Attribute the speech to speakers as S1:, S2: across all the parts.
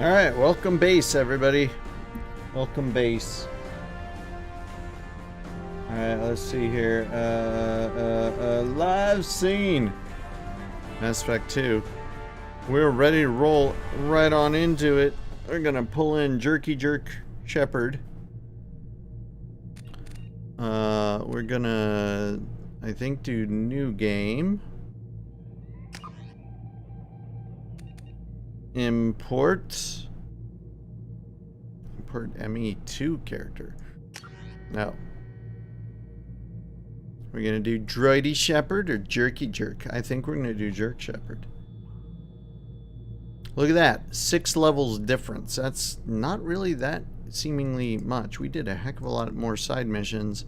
S1: Alright, welcome base, everybody. Welcome base. Alright, let's see here. Live scene. Mass Effect 2. We're ready to roll right on into it. We're gonna pull in Jerky Jerk Shephard. We're gonna, I think, do new game. Import ME2 character. No. We're gonna do Droidy Shephard or Jerky Jerk. I think we're gonna do Jerk Shephard. Look at that, 6 levels difference. That's not really that seemingly much. We did a heck of a lot more side missions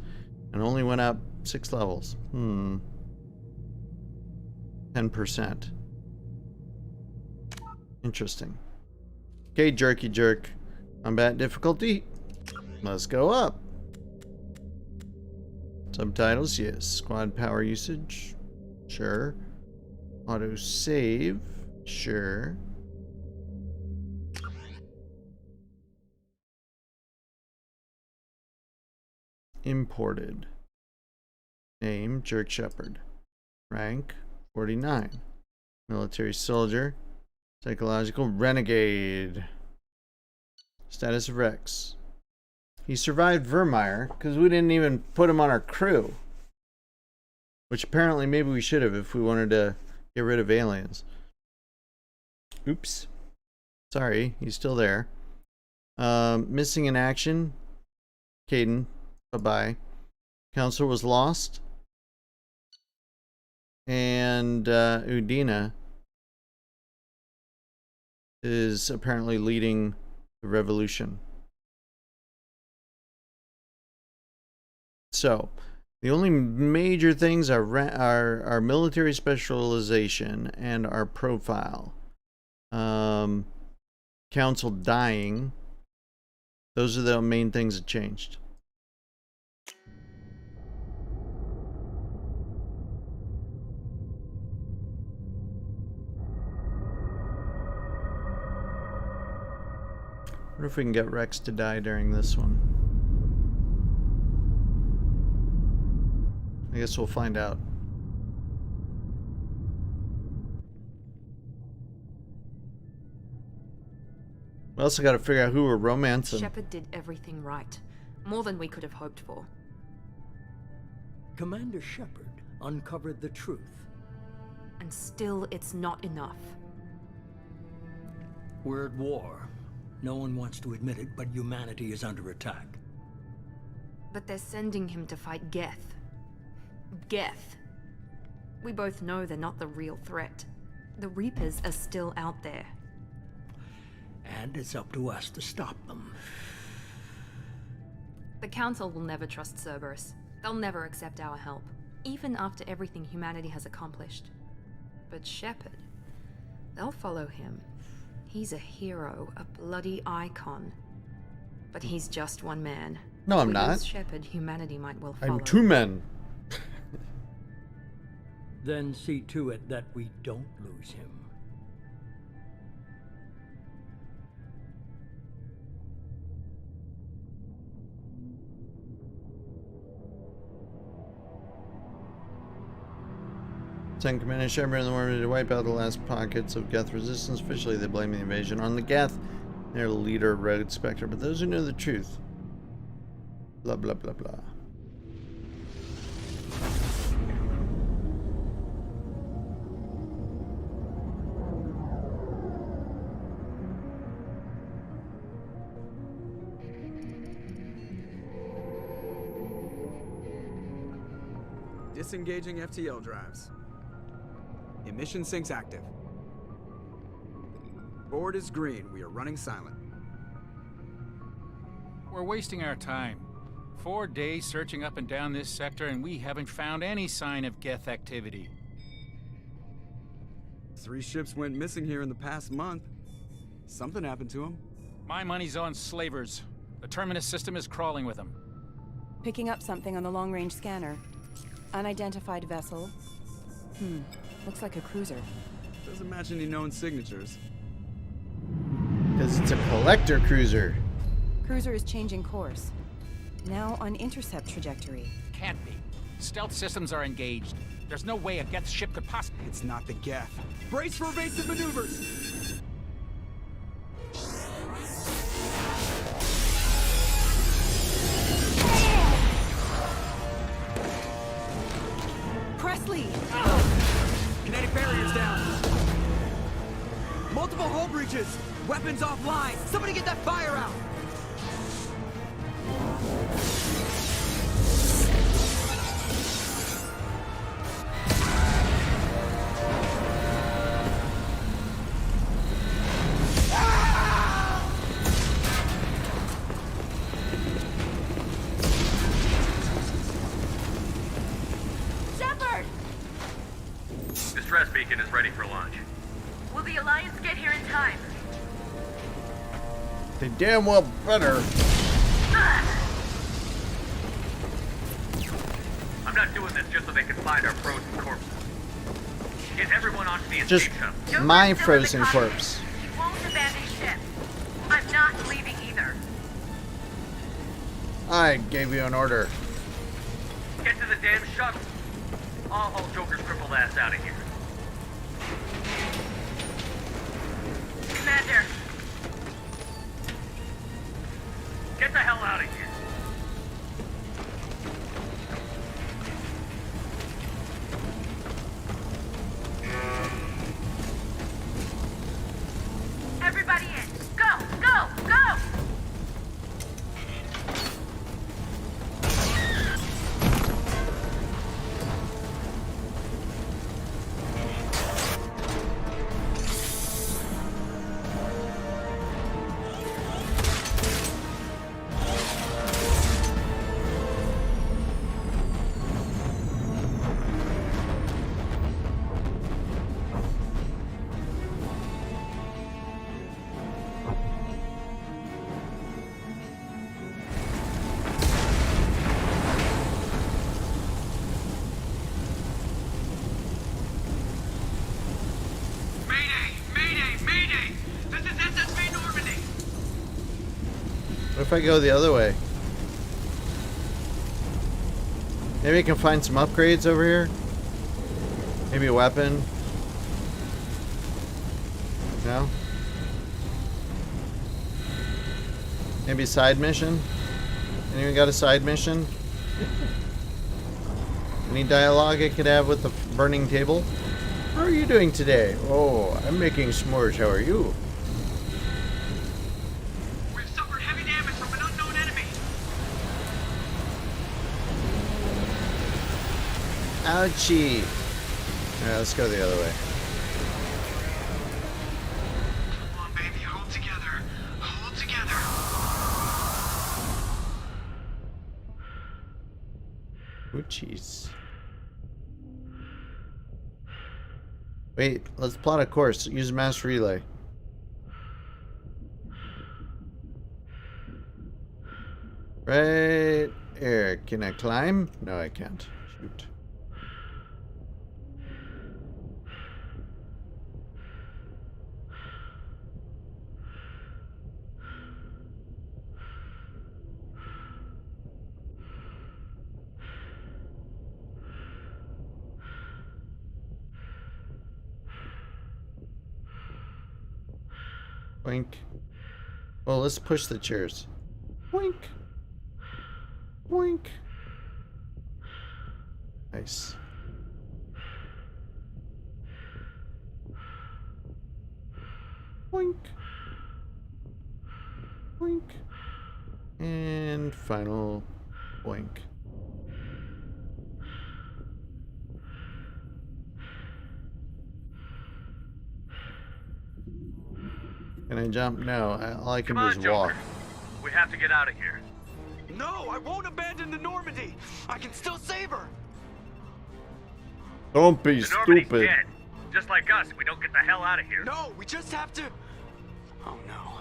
S1: and only went up 6 levels. 10%. Interesting. Okay, Jerky Jerk. Combat difficulty. Let's go up. Subtitles, yes. Squad power usage. Sure. Auto save. Sure. Imported. Name, Jerk Shephard. Rank, 49. Military soldier. Psychological renegade. Status of Rex. He survived Vermeer because we didn't even put him on our crew. Which apparently maybe we should have if we wanted to get rid of aliens. Oops. Sorry, he's still there. Missing in action. Caden. Bye-bye. Council was lost. And Udina is apparently leading the revolution. So, the only major things are our military specialization and our profile. Council dying. Those are the main things that changed. I wonder if we can get Rex to die during this one. I guess we'll find out. We also got to figure out who we're romancing.
S2: Shephard did everything right. More than we could have hoped for.
S3: Commander Shephard uncovered the truth.
S2: And still, it's not enough.
S3: We're at war. No one wants to admit it, but humanity is under attack.
S2: But they're sending him to fight Geth. Geth. We both know they're not the real threat. The Reapers are still out there.
S3: And it's up to us to stop them.
S2: The Council will never trust Cerberus. They'll never accept our help, even after everything humanity has accomplished. But Shephard, they'll follow him. He's a hero, a bloody icon. But he's just one man.
S1: No, I'm not.
S2: Shephard, humanity might well follow.
S1: I'm 2 men.
S3: Then see to it that we don't lose him.
S1: Send Commander Shephard and the Worm to wipe out the last pockets of Geth resistance. Officially, they blame the invasion on the Geth, their leader, Road Spectre. But those who know the truth, blah blah blah blah.
S4: Disengaging FTL drives. Emission sinks active. Board is green. We are running silent.
S5: We're wasting our time. 4 days searching up and down this sector, and we haven't found any sign of Geth activity.
S4: 3 ships went missing here in the past month. Something happened to them.
S5: My money's on slavers. The Terminus system is crawling with them.
S6: Picking up something on the long-range scanner. Unidentified vessel. Looks like a cruiser.
S4: Doesn't match any known signatures.
S1: Because it's a collector cruiser.
S6: Cruiser is changing course. Now on intercept trajectory.
S5: Can't be. Stealth systems are engaged. There's no way a Geth ship could possibly...
S4: It's not the Geth. Brace for evasive maneuvers!
S6: Presley!
S4: Kinetic barriers down. Multiple hull breaches. Weapons offline. Somebody get that fire out.
S2: Shephard!
S7: Distress beacon is ready for launch.
S2: Will the Alliance get here in time?
S1: They damn well better.
S7: I'm not doing this just so they can find our frozen corpses. Get everyone onto the
S1: Just
S7: escape shuttle.
S1: my
S2: Joker's still in the
S1: frozen
S2: cockpit.
S1: corpse.
S2: He won't abandon ship. I'm not leaving either.
S1: I gave you an order.
S7: Get to the damn shuttle. I'll haul Joker's crippled ass out of here.
S2: Commander,
S7: Get the hell out of here.
S2: everybody in. Go, go, go!
S1: What if I go the other way? Maybe I can find some upgrades over here? Maybe a weapon? No? Maybe a side mission? Anyone got a side mission? Any dialogue I could have with the burning table? How are you doing today? Oh, I'm making s'mores. How are you?
S7: We've suffered heavy damage from an unknown enemy.
S1: Ouchie. Alright, let's go the other way.
S7: Come on, baby, hold together. Hold together.
S1: Ouchies. Wait, let's plot a course. Use mass relay. Right here. Can I climb? No, I can't. Shoot. Boink. Well, let's push the chairs. Boink. Boink. Nice. Boink. Boink. And final boink. Can I jump? No, all I can
S7: Come
S1: do
S7: on,
S1: is
S7: Joker.
S1: walk.
S7: We have to get out of here.
S4: No, I won't abandon the Normandy. I can still save her.
S1: Don't be
S7: The Normandy's
S1: stupid.
S7: dead. Just like us, we don't get the hell out of here.
S4: No, we just have to. Oh no.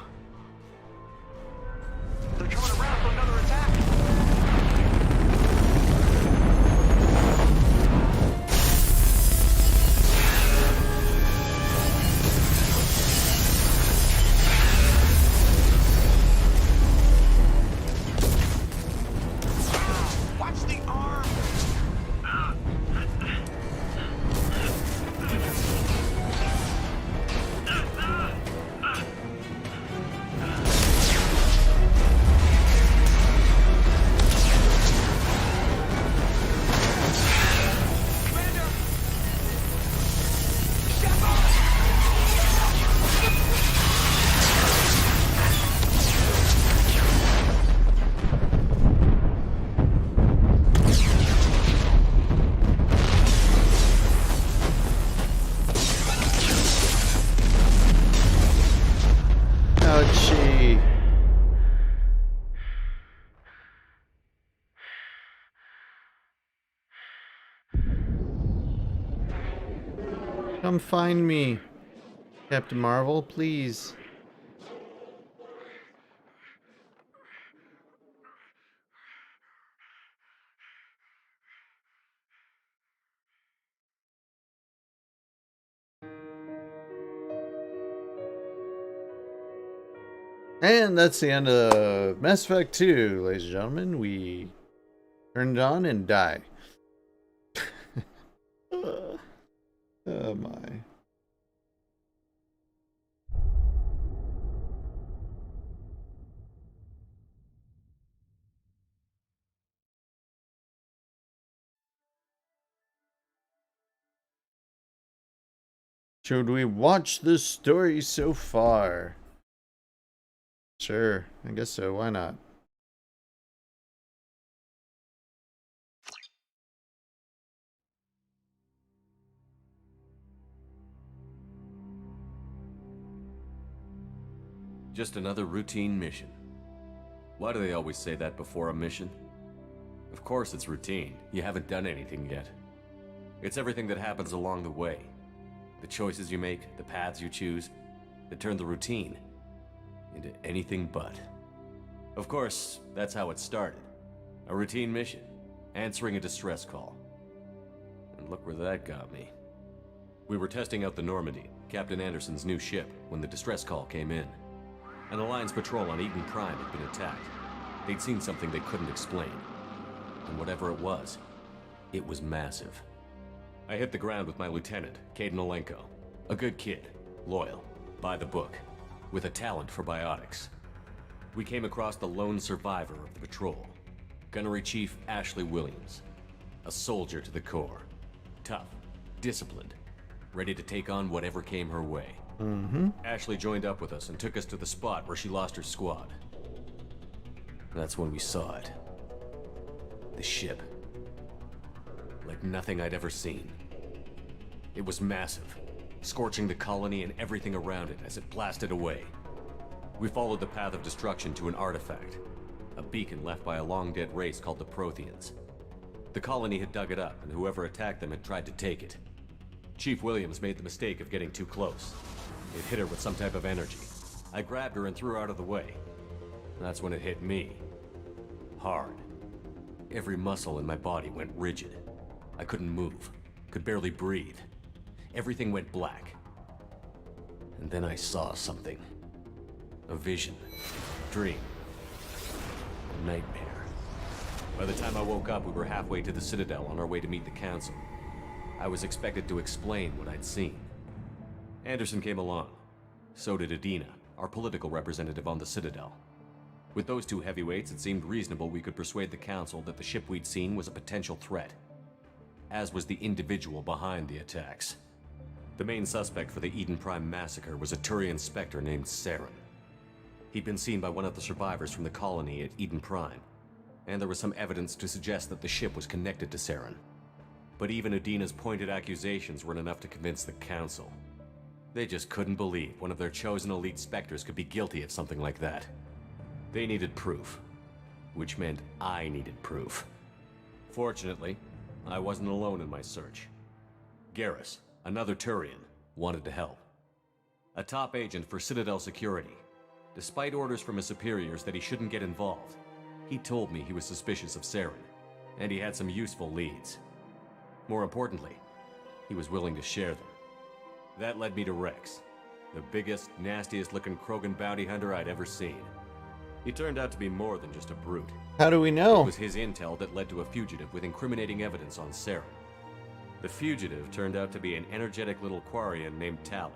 S4: They're coming around for another attack.
S1: Come find me, Captain Marvel, please. And that's the end of Mass Effect 2, ladies and gentlemen. We turn it on and die. Oh my. Should we watch the story so far? Sure, I guess so. Why not?
S8: Just another routine mission. Why do they always say that before a mission? Of course it's routine. You haven't done anything yet. It's everything that happens along the way. The choices you make, the paths you choose, that turn the routine into anything but. Of course, that's how it started. A routine mission, answering a distress call. And look where that got me. We were testing out the Normandy, Captain Anderson's new ship, when the distress call came in. An Alliance patrol on Eden Prime had been attacked. They'd seen something they couldn't explain. And whatever it was massive. I hit the ground with my lieutenant, Caden Olenko. A good kid, loyal, by the book, with a talent for biotics. We came across the lone survivor of the patrol, Gunnery Chief Ashley Williams. A soldier to the core. Tough, disciplined, ready to take on whatever came her way. Ashley joined up with us and took us to the spot where she lost her squad. That's when we saw it. The ship. Like nothing I'd ever seen. It was massive, scorching the colony and everything around it as it blasted away. We followed the path of destruction to an artifact, a beacon left by a long-dead race called the Protheans. The colony had dug it up, and whoever attacked them had tried to take it. Chief Williams made the mistake of getting too close. It hit her with some type of energy. I grabbed her and threw her out of the way. That's when it hit me. Hard. Every muscle in my body went rigid. I couldn't move, could barely breathe. Everything went black. And then I saw something. A vision. A dream. A nightmare. By the time I woke up, we were halfway to the Citadel on our way to meet the Council. I was expected to explain what I'd seen. Anderson came along. So did Adina, our political representative on the Citadel. With those two heavyweights, it seemed reasonable we could persuade the Council that the ship we'd seen was a potential threat. As was the individual behind the attacks. The main suspect for the Eden Prime massacre was a Turian Spectre named Saren. He'd been seen by one of the survivors from the colony at Eden Prime, and there was some evidence to suggest that the ship was connected to Saren. But even Adina's pointed accusations weren't enough to convince the Council. They just couldn't believe one of their chosen elite Spectres could be guilty of something like that. They needed proof, which meant I needed proof. Fortunately, I wasn't alone in my search. Garrus, another Turian, wanted to help. A top agent for Citadel Security. Despite orders from his superiors that he shouldn't get involved, he told me he was suspicious of Saren, and he had some useful leads. More importantly, he was willing to share them. That led me to Rex, the biggest, nastiest-looking Krogan bounty hunter I'd ever seen. He turned out to be more than just a brute.
S1: How do we know?
S8: It was his intel that led to a fugitive with incriminating evidence on Saren. The fugitive turned out to be an energetic little Quarian named Tali.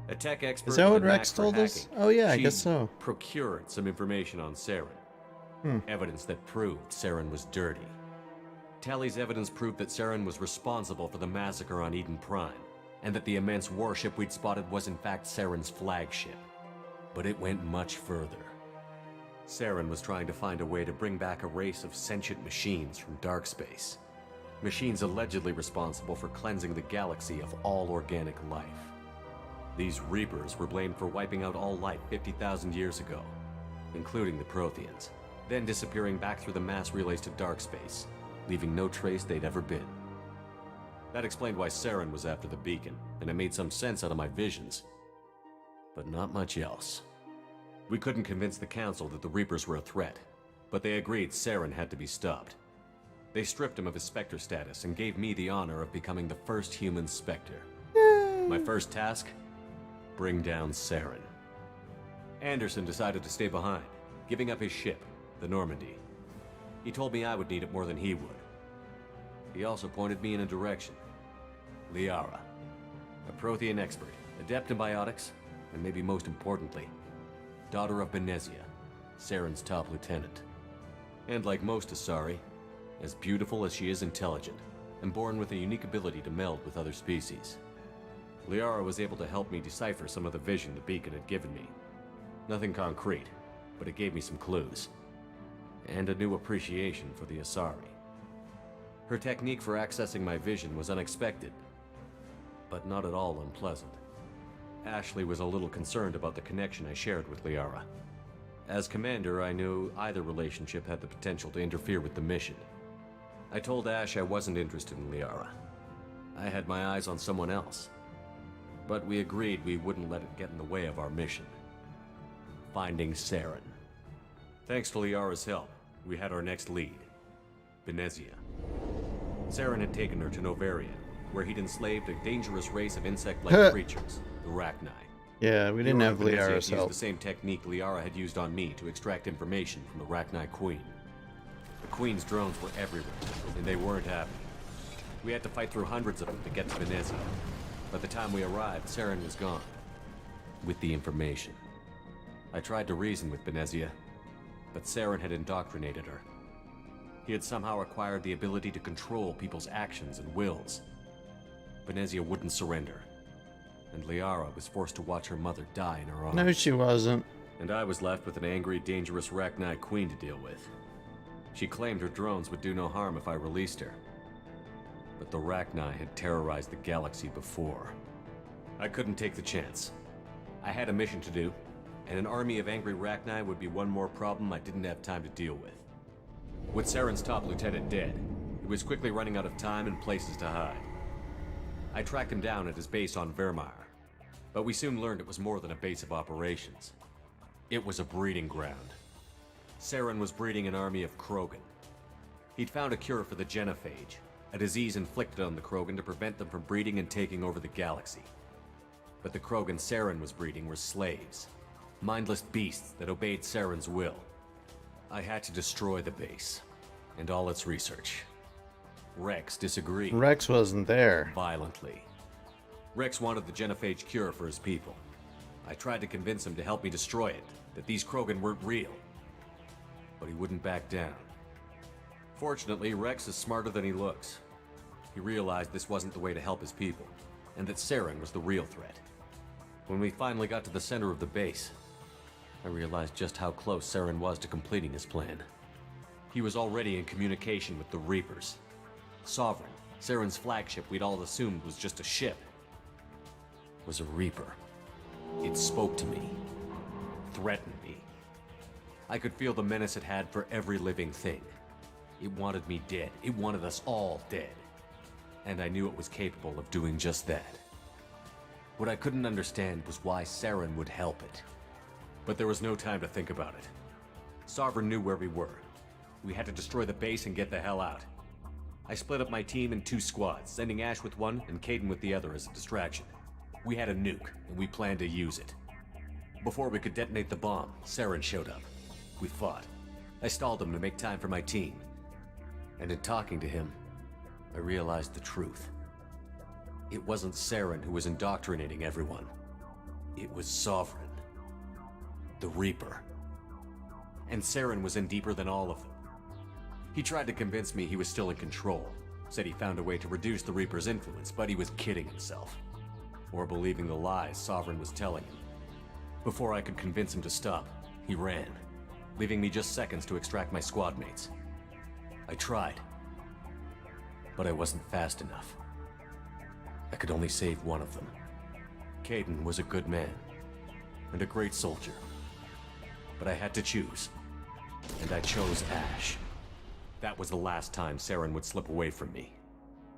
S8: A tech expert.
S1: Is that what
S8: with a knack
S1: Rex
S8: for
S1: told us?
S8: hacking.
S1: Oh yeah, I
S8: She
S1: guess so.
S8: procured some information on Saren. Evidence that proved Saren was dirty. Tali's evidence proved that Saren was responsible for the massacre on Eden Prime, and that the immense warship we'd spotted was in fact Saren's flagship. But it went much further. Saren was trying to find a way to bring back a race of sentient machines from dark space. Machines allegedly responsible for cleansing the galaxy of all organic life. These Reapers were blamed for wiping out all life 50,000 years ago, including the Protheans, then disappearing back through the mass relays to dark space, leaving no trace they'd ever been. That explained why Saren was after the beacon, and it made some sense out of my visions. But not much else. We couldn't convince the Council that the Reapers were a threat, but they agreed Saren had to be stopped. They stripped him of his Spectre status and gave me the honor of becoming the first human Spectre. My first task? Bring down Saren. Anderson decided to stay behind, giving up his ship, the Normandy. He told me I would need it more than he would. He also pointed me in a direction. Liara, a Prothean expert, adept in biotics, and maybe most importantly, daughter of Benezia, Saren's top lieutenant. And like most Asari, as beautiful as she is intelligent, and born with a unique ability to meld with other species. Liara was able to help me decipher some of the vision the beacon had given me. Nothing concrete, but it gave me some clues. And a new appreciation for the Asari. Her technique for accessing my vision was unexpected, but not at all unpleasant. Ashley was a little concerned about the connection I shared with Liara. As commander, I knew either relationship had the potential to interfere with the mission. I told Ash I wasn't interested in Liara. I had my eyes on someone else. But we agreed we wouldn't let it get in the way of our mission. Finding Saren. Thanks to Liara's help, we had our next lead. Benezia. Saren had taken her to Novaria, where he'd enslaved a dangerous race of insect-like creatures, the Rachni.
S1: Yeah, we didn't have Liara's
S8: used
S1: help.
S8: the same technique Liara had used on me to extract information from the Rachni Queen. The Queen's drones were everywhere, and they weren't happy. We had to fight through hundreds of them to get to Benezia. By the time we arrived, Saren was gone. With the information. I tried to reason with Benezia, but Saren had indoctrinated her. He had somehow acquired the ability to control people's actions and wills. Benezia wouldn't surrender, and Liara was forced to watch her mother die in her arms.
S1: No, she wasn't.
S8: And I was left with an angry, dangerous Rachni Queen to deal with. She claimed her drones would do no harm if I released her. But the Rachni had terrorized the galaxy before. I couldn't take the chance. I had a mission to do, and an army of angry Rachni would be one more problem I didn't have time to deal with. With Saren's top lieutenant dead, he was quickly running out of time and places to hide. I tracked him down at his base on Vermeer, but we soon learned it was more than a base of operations. It was a breeding ground. Saren was breeding an army of Krogan. He'd found a cure for the genophage, a disease inflicted on the Krogan to prevent them from breeding and taking over the galaxy. But the Krogan Saren was breeding were slaves, mindless beasts that obeyed Saren's will. I had to destroy the base, and all its research. Rex disagreed.
S1: Rex wasn't there.
S8: Violently. Rex wanted the genophage cure for his people. I tried to convince him to help me destroy it, that these Krogan weren't real. But he wouldn't back down. Fortunately, Rex is smarter than he looks. He realized this wasn't the way to help his people, and that Saren was the real threat. When we finally got to the center of the base, I realized just how close Saren was to completing his plan. He was already in communication with the Reapers. Sovereign, Saren's flagship we'd all assumed was just a ship, was a Reaper. It spoke to me, threatened me. I could feel the menace it had for every living thing. It wanted me dead. It wanted us all dead. And I knew it was capable of doing just that. What I couldn't understand was why Saren would help it. But there was no time to think about it. Sovereign knew where we were. We had to destroy the base and get the hell out. I split up my team in 2 squads, sending Ash with one and Caden with the other as a distraction. We had a nuke, and we planned to use it. Before we could detonate the bomb, Saren showed up. We fought. I stalled him to make time for my team. And in talking to him, I realized the truth. It wasn't Saren who was indoctrinating everyone. It was Sovereign. The Reaper. And Saren was in deeper than all of them. He tried to convince me he was still in control. Said he found a way to reduce the Reaper's influence, but he was kidding himself. Or believing the lies Sovereign was telling him. Before I could convince him to stop, he ran, leaving me just seconds to extract my squad mates. I tried, but I wasn't fast enough. I could only save one of them. Caden was a good man, and a great soldier. But I had to choose, and I chose Ash. That was the last time Saren would slip away from me.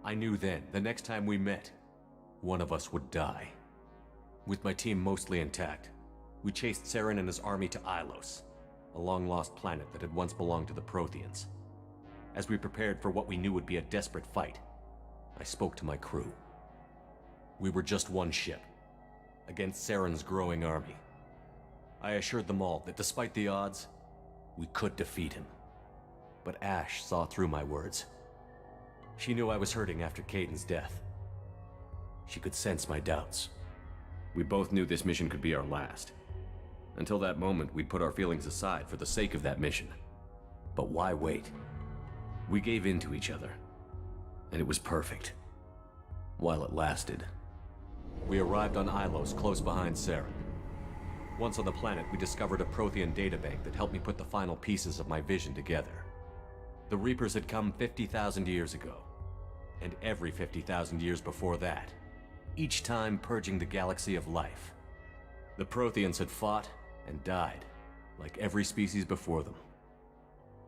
S8: I knew then, the next time we met, one of us would die. With my team mostly intact, we chased Saren and his army to Ilos, a long-lost planet that had once belonged to the Protheans. As we prepared for what we knew would be a desperate fight, I spoke to my crew. We were just one ship, against Saren's growing army. I assured them all that despite the odds, we could defeat him. But Ash saw through my words. She knew I was hurting after Caden's death. She could sense my doubts. We both knew this mission could be our last. Until that moment, we'd put our feelings aside for the sake of that mission. But why wait? We gave in to each other, and it was perfect. While it lasted. We arrived on Ilos, close behind Saren. Once on the planet, we discovered a Prothean databank that helped me put the final pieces of my vision together. The Reapers had come 50,000 years ago, and every 50,000 years before that, each time purging the galaxy of life. The Protheans had fought and died, like every species before them.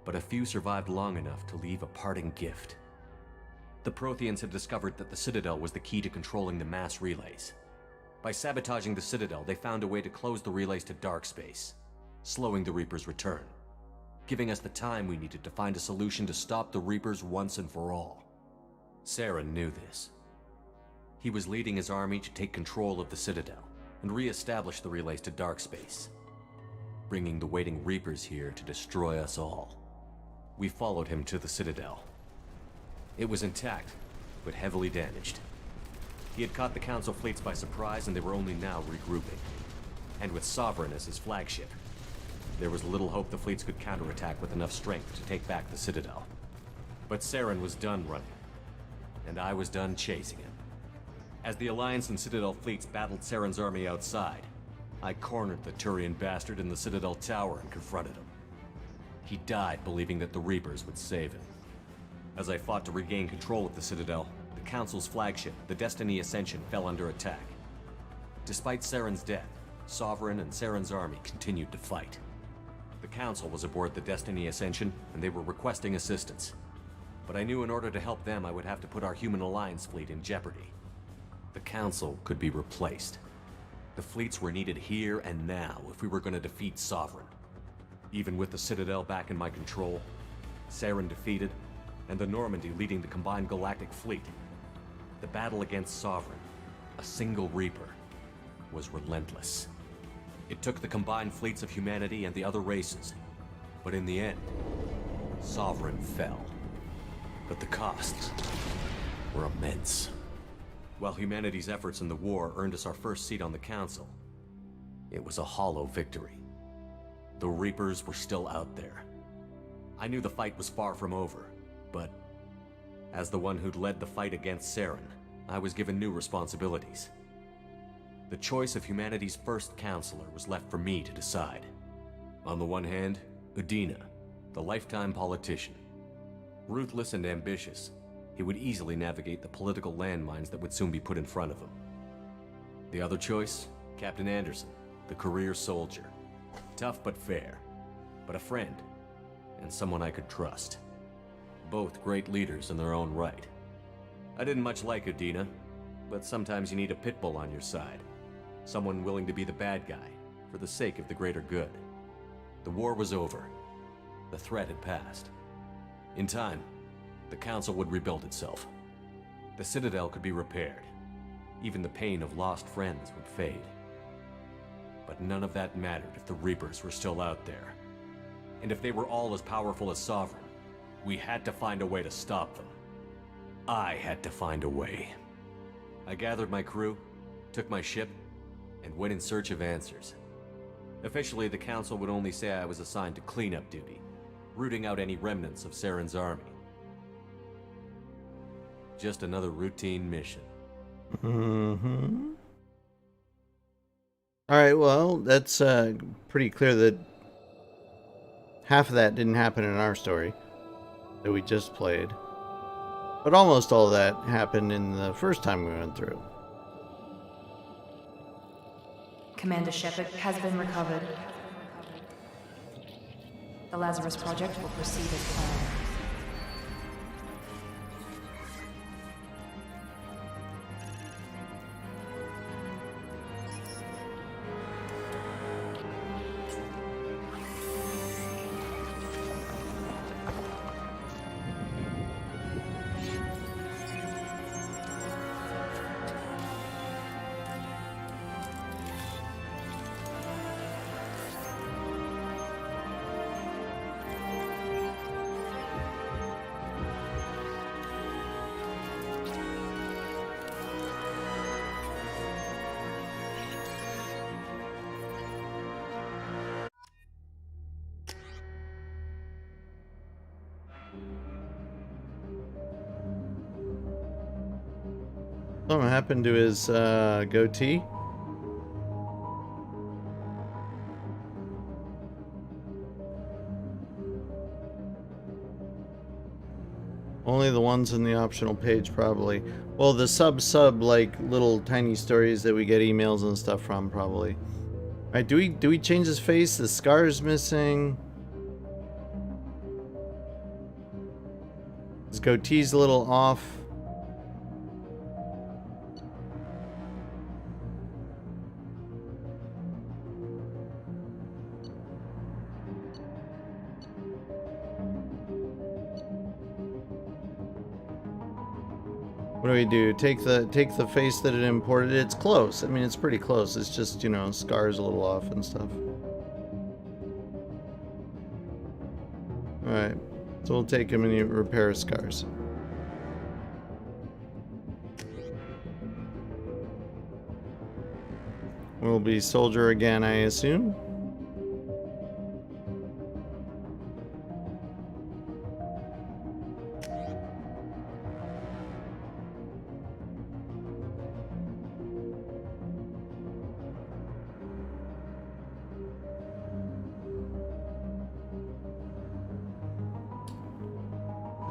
S8: But a few survived long enough to leave a parting gift. The Protheans had discovered that the Citadel was the key to controlling the mass relays. By sabotaging the Citadel, they found a way to close the relays to dark space, slowing the Reapers' return, giving us the time we needed to find a solution to stop the Reapers once and for all. Saren knew this. He was leading his army to take control of the Citadel and re-establish the relays to dark space, bringing the waiting Reapers here to destroy us all. We followed him to the Citadel. It was intact, but heavily damaged. He had caught the Council fleets by surprise, and they were only now regrouping. And with Sovereign as his flagship, there was little hope the fleets could counterattack with enough strength to take back the Citadel. But Saren was done running, and I was done chasing him. As the Alliance and Citadel fleets battled Saren's army outside, I cornered the Turian bastard in the Citadel tower and confronted him. He died believing that the Reapers would save him. As I fought to regain control of the Citadel, the Council's flagship, the Destiny Ascension, fell under attack. Despite Saren's death, Sovereign and Saren's army continued to fight. The Council was aboard the Destiny Ascension, and they were requesting assistance. But I knew in order to help them, I would have to put our human alliance fleet in jeopardy. The Council could be replaced. The fleets were needed here and now if we were going to defeat Sovereign. Even with the Citadel back in my control, Saren defeated, and the Normandy leading the combined galactic fleet, the battle against Sovereign, a single Reaper, was relentless. It took the combined fleets of humanity and the other races, but in the end, Sovereign fell. But the costs were immense. While humanity's efforts in the war earned us our first seat on the Council, it was a hollow victory. The Reapers were still out there. I knew the fight was far from over, but as the one who'd led the fight against Saren, I was given new responsibilities. The choice of humanity's first counselor was left for me to decide. On the one hand, Udina, the lifetime politician. Ruthless and ambitious, he would easily navigate the political landmines that would soon be put in front of him. The other choice, Captain Anderson, the career soldier. Tough but fair, but a friend, and someone I could trust. Both great leaders in their own right. I didn't much like Udina, but sometimes you need a pit bull on your side. Someone willing to be the bad guy, for the sake of the greater good. The war was over. The threat had passed. In time, the Council would rebuild itself. The Citadel could be repaired. Even the pain of lost friends would fade. But none of that mattered if the Reapers were still out there. And if they were all as powerful as Sovereign, we had to find a way to stop them. I had to find a way. I gathered my crew, took my ship, and went in search of answers. Officially, the Council would only say I was assigned to cleanup duty, rooting out any remnants of Saren's army. Just another routine mission.
S1: Mm-hmm. Alright, well, that's pretty clear that half of that didn't happen in our story that we just played. But almost all of that happened in the first time we went through.
S2: Commander Shephard has been recovered. The Lazarus Project will proceed as planned.
S1: Something happened to his goatee. Only the ones in the optional page, probably. Well, the sub like little tiny stories that we get emails and stuff from, probably. All right, do we change his face? The scar's missing. His goatee's a little off. What do we do? Take the face that it imported. It's close. I mean, it's pretty close. It's just, you know, scar's a little off and stuff. All right, so we'll take him and repair his scars. We'll be soldier again, I assume.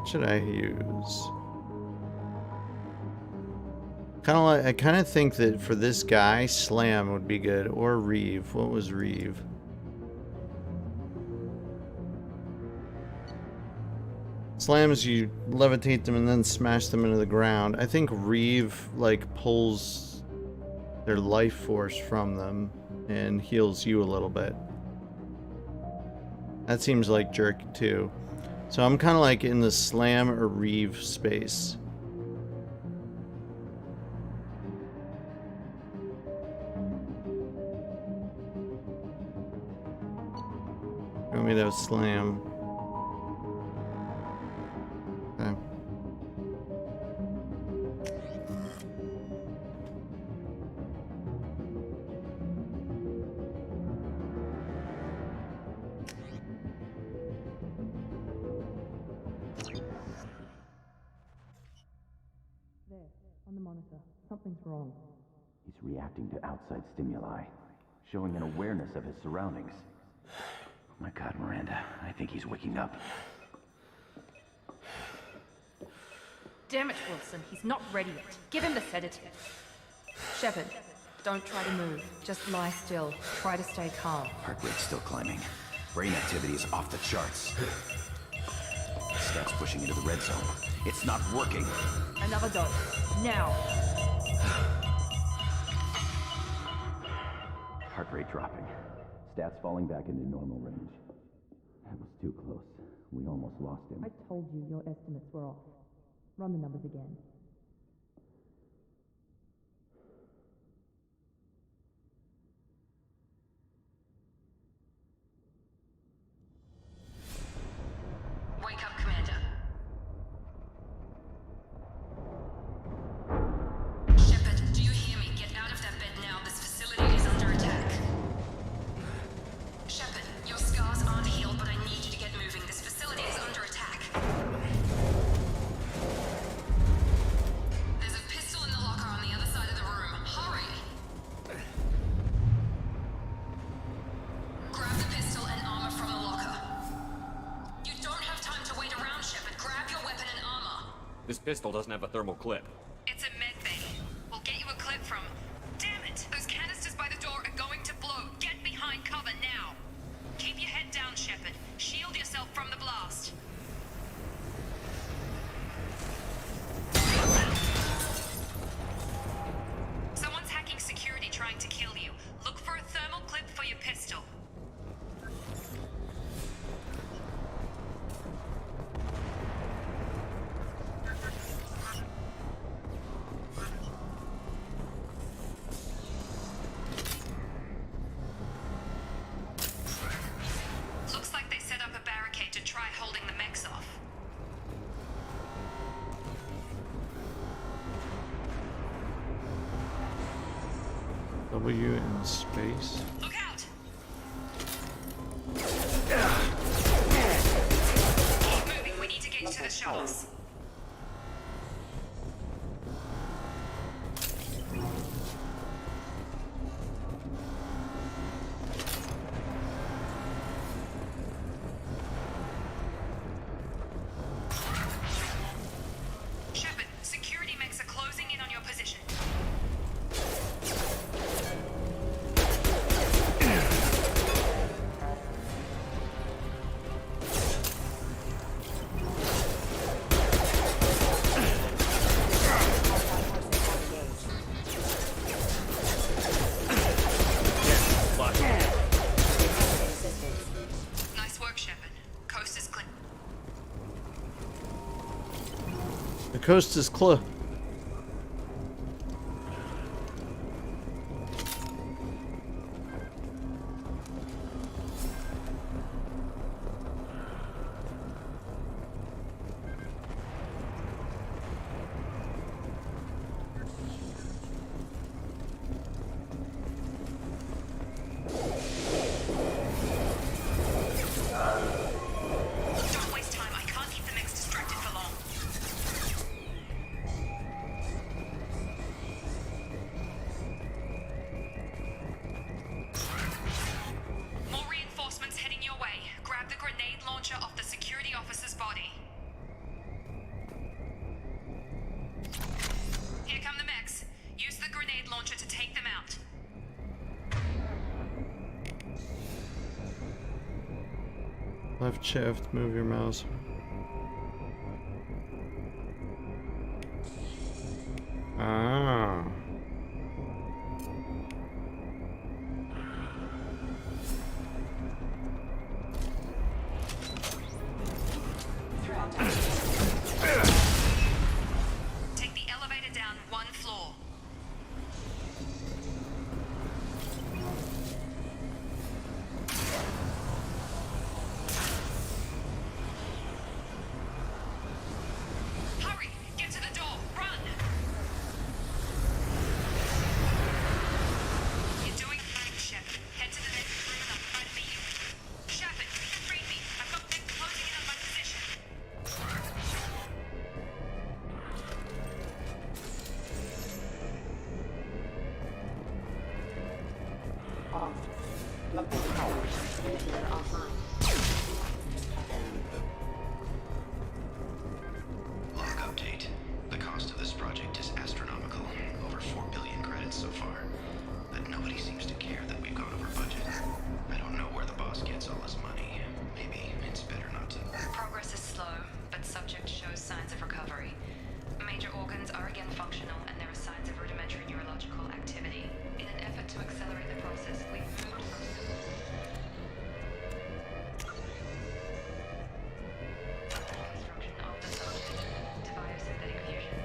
S1: Should I use? I kind of think that for this guy, Slam would be good, or Reeve. What was Reeve? Slams, you levitate them and then smash them into the ground. I think Reeve like pulls their life force from them and heals you a little bit. That seems like Jerk too. So I'm kind of like in the Slam or Reeve space. You want me to Slam? Okay.
S9: On the monitor. Something's wrong.
S10: He's reacting to outside stimuli, showing an awareness of his surroundings. Oh my God, Miranda. I think he's waking up.
S2: Damn it, Wilson. He's not ready yet. Give him the sedative. Shephard, don't try to move. Just lie still. Try to stay calm.
S10: Heart rate's still climbing. Brain activity is off the charts. Scout's pushing into the red zone. It's not working.
S2: Another dose. Now.
S10: Heart rate dropping. Stats falling back into normal range. That was too close. We almost lost him.
S9: I told you your estimates were off. Run the numbers again.
S2: Wake up, Commander. Shephard, do you hear me? Get out of that bed now. This facility is under attack. Shephard, your scars aren't healed, but I need you to get moving. This facility is under attack. There's a pistol in the locker on the other side of the room. Hurry! Grab the pistol and armor from the locker. You don't have time to wait around, Shephard. Grab your weapon and armor.
S8: This pistol doesn't have a thermal clip.
S2: It's a med bay. We'll get you a clip from... Damn it! Those canisters by the door are going to blow. Get behind cover now. Keep your head down, Shephard. Shield yourself from the blast. Someone's hacking security trying to kill you. Look for a thermal clip for your pistol. Looks like they set up a barricade to try holding the mechs off.
S1: W in space.
S2: Look out! Keep moving. We need to get to the shuttles.
S1: coast is close.
S2: Don't waste time. I can't keep the mix distracted for long. More reinforcements heading your way. Grab the grenade launcher off the security officer's body. Here come the mechs. Use the grenade launcher to take them out.
S1: Left shift, move your mouse. Ah.
S2: Take the elevator down one floor. Hurry! Get to the door! Run! You're doing fine, Shephard. Head to the next room and I'll try to meet you. Shephard, read me. I've got them closing in on my position.
S10: Log update. The cost of this project is astronomical. Over 4 billion credits so far. But nobody seems to care that we've gone over budget. I don't know where the boss gets all his money. Maybe it's better not to.
S2: Progress is slow, but subject shows signs of recovery. Major organs are again functional, and there are signs of rudimentary neurological activity. In an effort to accelerate the process, we've moved from construction of the subject to biosynthetic fusion.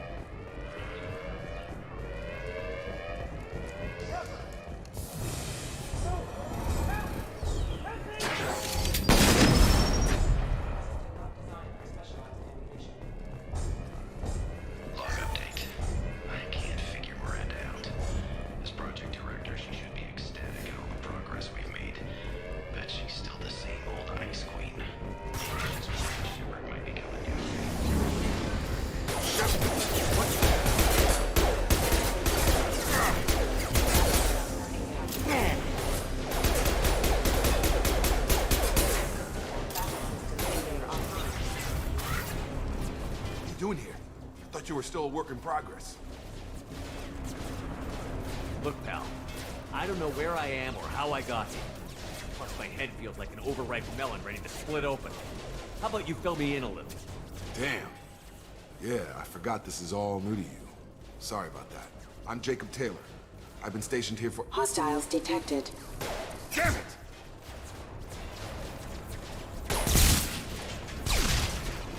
S10: Log update. I can't figure Miranda out. As project director, she should be ecstatic at all the progress we've made. Bet she's still the same old ice queen. She's afraid Shephard might be coming down.
S11: What are you doing here? Thought you were still a work in progress.
S12: Look, pal, I don't know where I am or how I got here. Plus, my head feels like an overripe melon ready to split open. How about you fill me in a little?
S11: Damn. Yeah, I forgot this is all new to you. Sorry about that. I'm Jacob Taylor. I've been stationed here for—
S6: Hostiles detected.
S11: Damn it!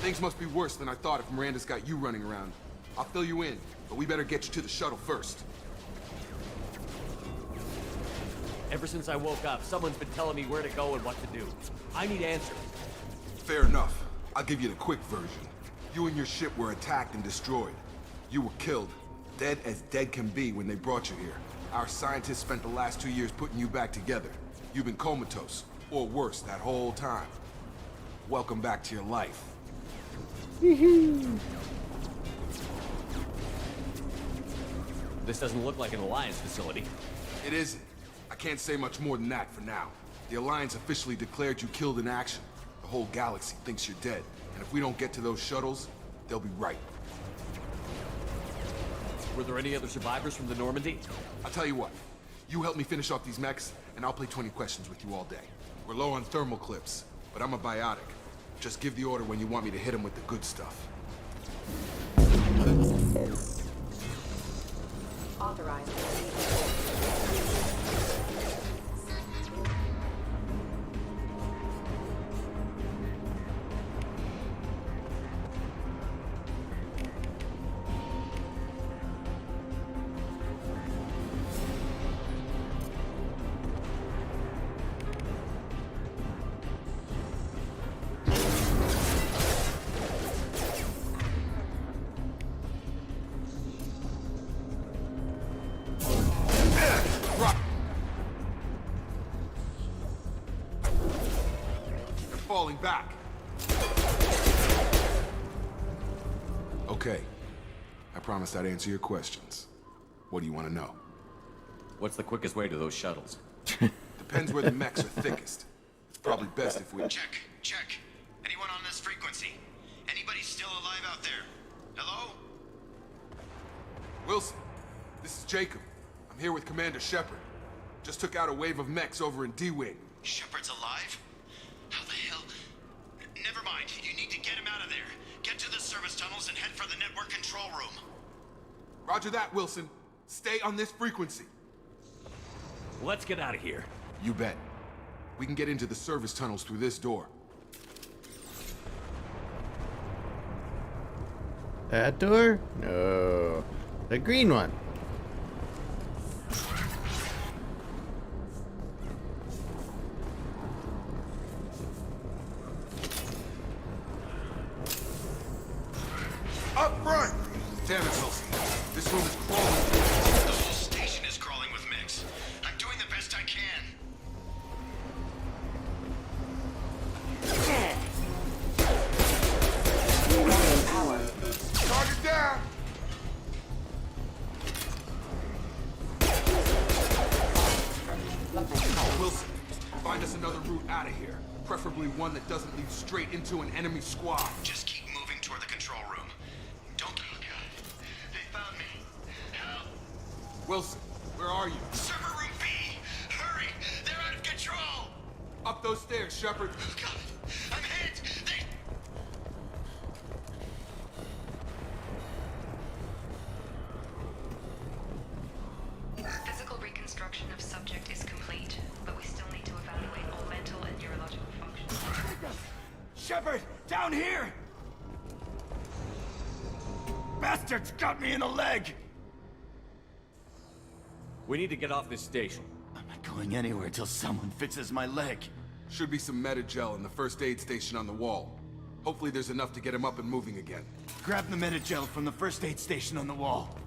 S11: Things must be worse than I thought if Miranda's got you running around. I'll fill you in, but we better get you to the shuttle first.
S12: Ever since I woke up, someone's been telling me where to go and what to do. I need answers.
S11: Fair enough. I'll give you the quick version. You and your ship were attacked and destroyed. You were killed. Dead as dead can be when they brought you here. Our scientists spent the last 2 years putting you back together. You've been comatose, or worse, that whole time. Welcome back to your life.
S12: This doesn't look like an Alliance facility.
S11: It isn't. I can't say much more than that for now. The Alliance officially declared you killed in action. The whole galaxy thinks you're dead. And if we don't get to those shuttles, they'll be right.
S12: Were there any other survivors from the Normandy?
S11: I'll tell you what. You help me finish off these mechs, and I'll play 20 questions with you all day. We're low on thermal clips, but I'm a biotic. Just give the order when you want me to hit them with the good stuff.
S6: Authorized.
S11: falling back. Okay. I promised I'd answer your questions. What do you want to know?
S8: What's the quickest way to those shuttles?
S11: Depends where the mechs are thickest. It's probably best if we...
S10: Check. Anyone on this frequency? Anybody still alive out there? Hello?
S11: Wilson, this is Jacob. I'm here with Commander Shephard. Just took out a wave of mechs over in D-Wing.
S10: Shepherd's alive? How the hell? Never mind. You need to get him out of there. Get to the service tunnels and head for the network control room.
S11: Roger that, Wilson. Stay on this frequency.
S12: Let's get out of here.
S11: You bet. We can get into the service tunnels through this door.
S1: That door? No. The green one.
S11: Up front! Damn it, Wilson. This room is crawling.
S10: The whole station is crawling with mechs. I'm doing the best I can.
S11: Target down! Wilson, find us another route out of here. Preferably one that doesn't lead straight into an enemy squad.
S10: Just keep moving toward the control room. Don't... Oh, God. They found me. Help.
S11: Wilson, where are you?
S10: Server room B! Hurry! They're out of control!
S11: Up those stairs, Shephard.
S10: Oh, God. I'm hit! They...
S2: Physical reconstruction of subject is complete, but we still need to evaluate all mental and neurological functions.
S13: Shephard, down here! Bastards got me in the leg!
S12: We need to get off this station.
S13: I'm not going anywhere till someone fixes my leg.
S11: Should be some Metagel in the first aid station on the wall. Hopefully there's enough to get him up and moving again.
S13: Grab the Metagel from the first aid station on the wall.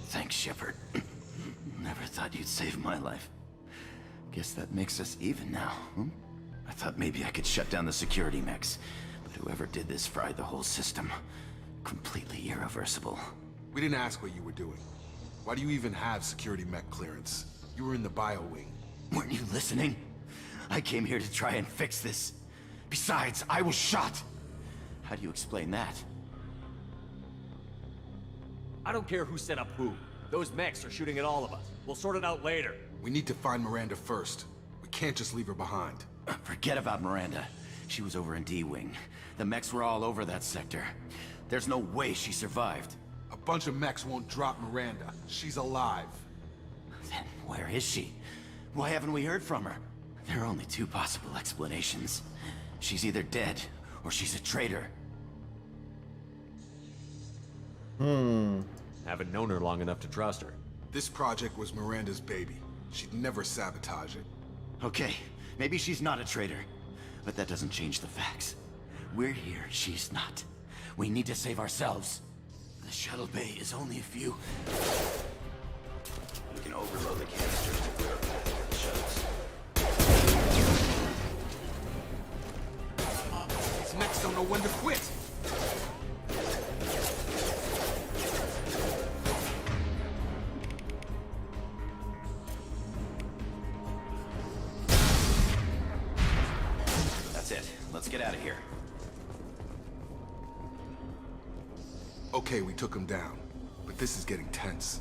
S13: Thanks, Shephard. Never thought you'd save my life. Guess that makes us even now, hmm? I thought maybe I could shut down the security mechs, but whoever did this fried the whole system. Completely irreversible.
S11: We didn't ask what you were doing. Why do you even have security mech clearance? You were in the bio wing.
S13: Weren't you listening? I came here to try and fix this. Besides, I was shot. How do you explain that?
S12: I don't care who set up who. Those mechs are shooting at all of us. We'll sort it out later.
S11: We need to find Miranda first. We can't just leave her behind.
S13: Forget about Miranda. She was over in D-Wing. The mechs were all over that sector. There's no way she survived.
S11: A bunch of mechs won't drop Miranda. She's alive.
S13: Then where is she? Why haven't we heard from her? There are only two possible explanations. She's either dead, or she's a traitor.
S12: Haven't known her long enough to trust her.
S11: This project was Miranda's baby. She'd never sabotage it.
S13: Okay, maybe she's not a traitor. But that doesn't change the facts. We're here, she's not. We need to save ourselves. The shuttle bay is only a few... We can overload the canisters to clear a path for the shuttles.
S11: These mechs don't know when to quit.
S13: That's it. Let's get out of here.
S11: Okay, we took him down. But this is getting tense.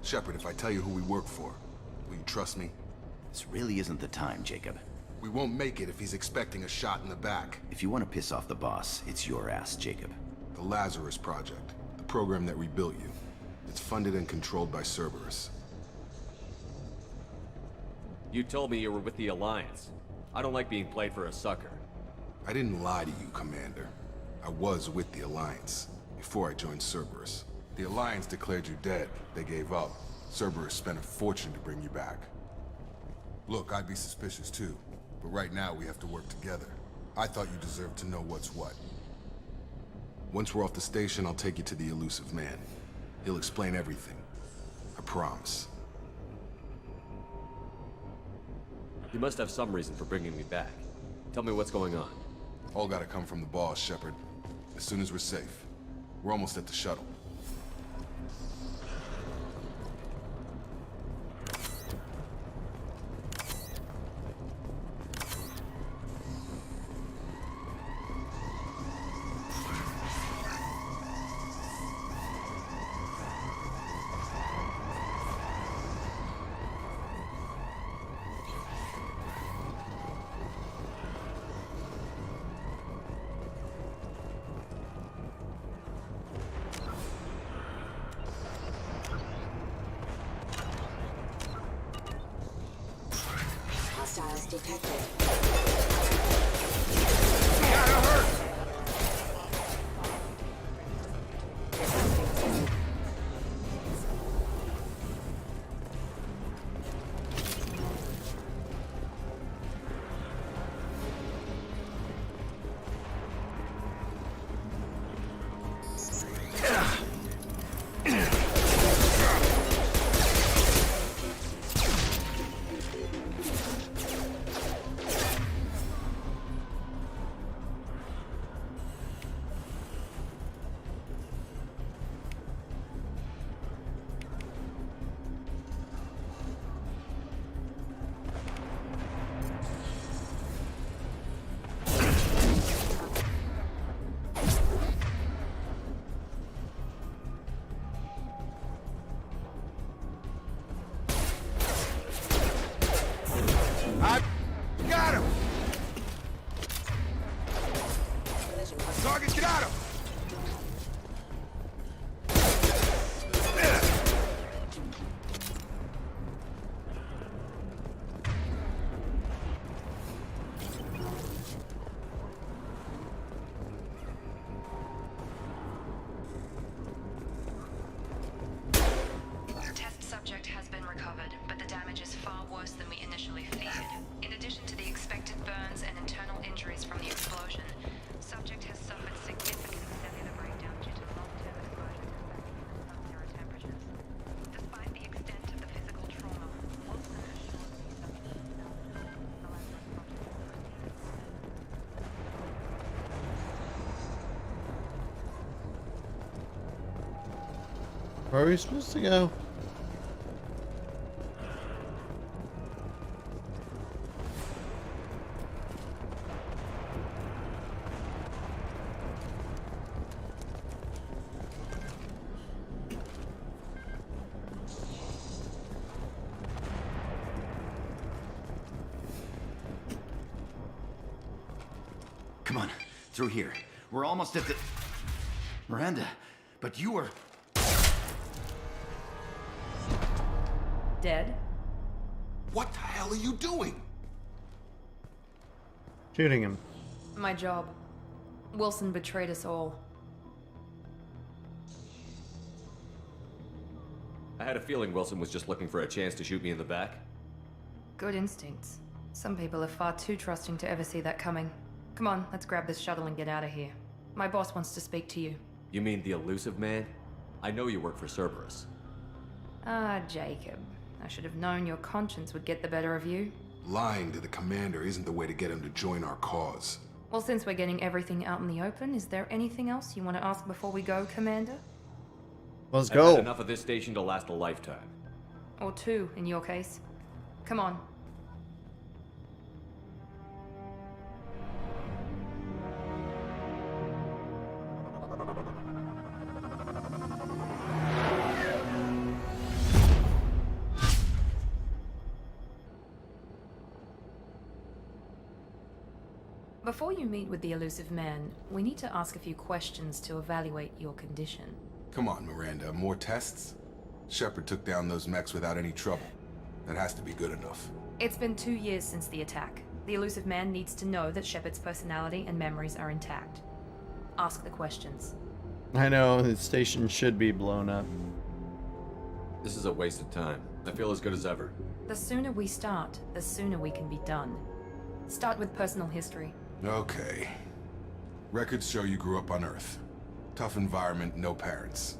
S11: Shephard, if I tell you who we work for, will you trust me?
S13: This really isn't the time, Jacob.
S11: We won't make it if he's expecting a shot in the back.
S13: If you want to piss off the boss, it's your ass, Jacob.
S11: The Lazarus Project, the program that rebuilt you. It's funded and controlled by Cerberus.
S12: You told me you were with the Alliance. I don't like being played for a sucker.
S11: I didn't lie to you, Commander. I was with the Alliance, before I joined Cerberus. The Alliance declared you dead. They gave up. Cerberus spent a fortune to bring you back. Look, I'd be suspicious too, but right now we have to work together. I thought you deserved to know what's what. Once we're off the station, I'll take you to the elusive man. He'll explain everything. I promise.
S8: You must have some reason for bringing me back. Tell me what's going on.
S11: All gotta come from the boss, Shephard. As soon as we're safe. We're almost at the shuttle.
S14: Hostiles detected.
S11: Got him! Target, get out of him!
S15: Test subject has been recovered, but the damage is far worse than we initially feared. In addition to the expected burns and internal injuries from the explosion, subject has suffered significant cellular breakdown due to long-term exposure to vacuum and sub-zero temperatures. Despite the extent of the physical trauma, Wilson assures me subject is now
S1: Where are we supposed to go?
S13: Come on, through here. We're almost at the... Miranda, but you were...
S6: Dead?
S11: What the hell are you doing?
S1: Shooting him.
S2: My job. Wilson betrayed us all.
S8: I had a feeling Wilson was just looking for a chance to shoot me in the back.
S2: Good instincts. Some people are far too trusting to ever see that coming. Come on, let's grab this shuttle and get out of here. My boss wants to speak to you.
S8: You mean the elusive man? I know you work for Cerberus.
S2: Ah, Jacob. I should have known your conscience would get the better of you.
S11: Lying to the commander isn't the way to get him to join our cause.
S2: Well, since we're getting everything out in the open, is there anything else you want to ask before we go, Commander?
S1: Let's
S8: I've
S1: go.
S8: had enough of this station to last a lifetime.
S2: Or two, in your case. Come on. Before you meet with the elusive man, we need to ask a few questions to evaluate your condition.
S11: Come on, Miranda, more tests? Shephard took down those mechs without any trouble. That has to be good enough.
S2: It's been 2 years since the attack. The elusive man needs to know that Shephard's personality and memories are intact. Ask the questions.
S1: I know, the station should be blown up.
S8: This is a waste of time. I feel as good as ever.
S2: The sooner we start, the sooner we can be done. Start with personal history.
S11: Okay. Records show you grew up on Earth. Tough environment, no parents.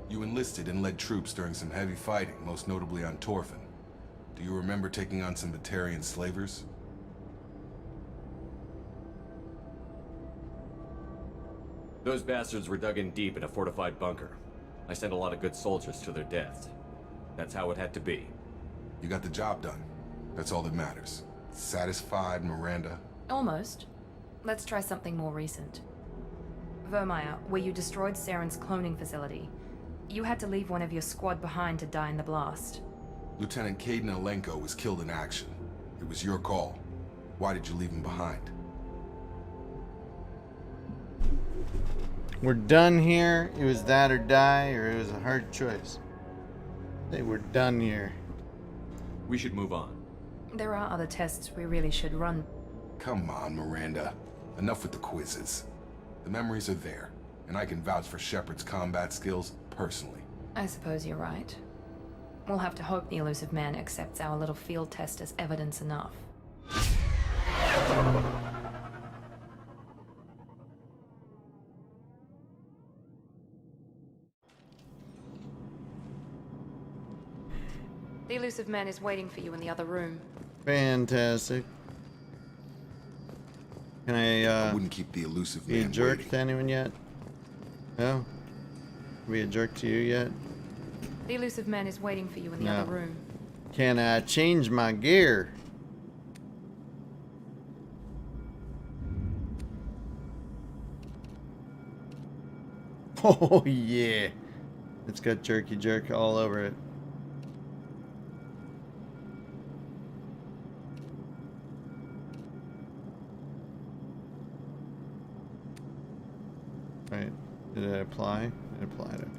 S11: You enlisted and led troops during some heavy fighting, most notably on Torfin. Do you remember taking on some Batarian slavers?
S8: Those bastards were dug in deep in a fortified bunker. I sent a lot of good soldiers to their deaths. That's how it had to be.
S11: You got the job done. That's all that matters. Satisfied, Miranda?
S2: Almost. Let's try something more recent. Vermeer, where you destroyed Saren's cloning facility. You had to leave one of your squad behind to die in the blast.
S11: Lieutenant Caden Alenko was killed in action. It was your call. Why did you leave him behind?
S1: We're done here. It was that or die, or it was a hard choice. They were done here.
S8: We should move on.
S2: There are other tests we really should run.
S11: Come on, Miranda. Enough with the quizzes. The memories are there, and I can vouch for Shephard's combat skills personally.
S2: I suppose you're right. We'll have to hope the elusive man accepts our little field test as evidence enough. The elusive man is waiting for you in the other room.
S1: Fantastic. Can I
S11: wouldn't keep the elusive
S1: be a
S11: man
S1: jerk
S11: waiting.
S1: to anyone yet? No? Be a jerk to you yet?
S2: The elusive man is waiting for you in the
S1: No.
S2: other room.
S1: Can I change my gear? Oh yeah. It's got jerky jerk all over it. Right. Did it apply? It applied, okay.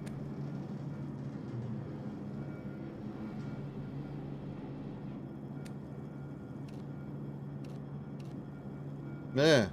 S1: Yeah.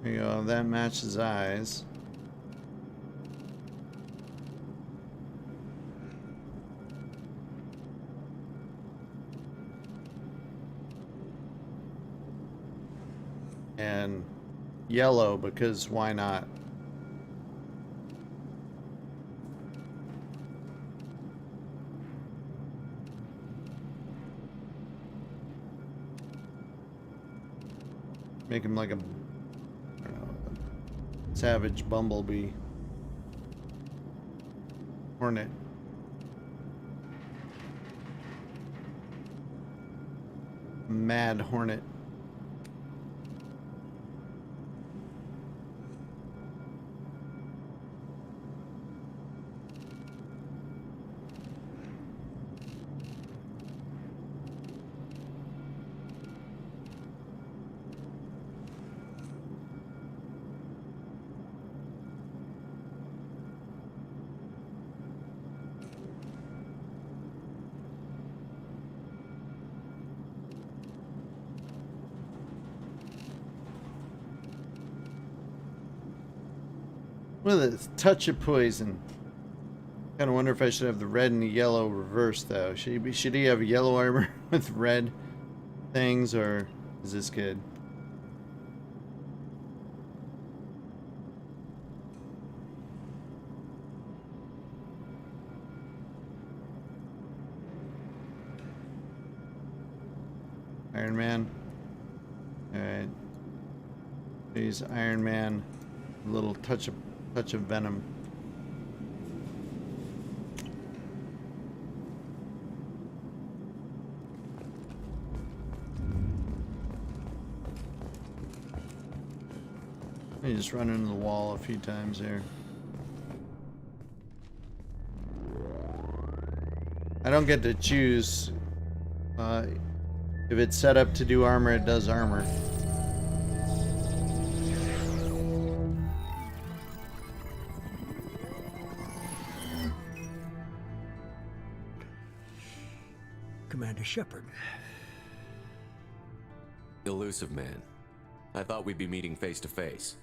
S1: There you go, that matches eyes. And yellow, because why not? Make him like a savage bumblebee. Hornet. Mad hornet. With a touch of poison. Kind of wonder if I should have the red and the yellow reversed though. Should he have yellow armor with red things, or is this good? Iron Man. All right. Please, Iron Man. A little touch of venom. You just run into the wall a few times there. I don't get to choose. If it's set up to do armor, it does armor.
S3: Commander Shephard.
S8: Elusive man. I thought we'd be meeting face to face.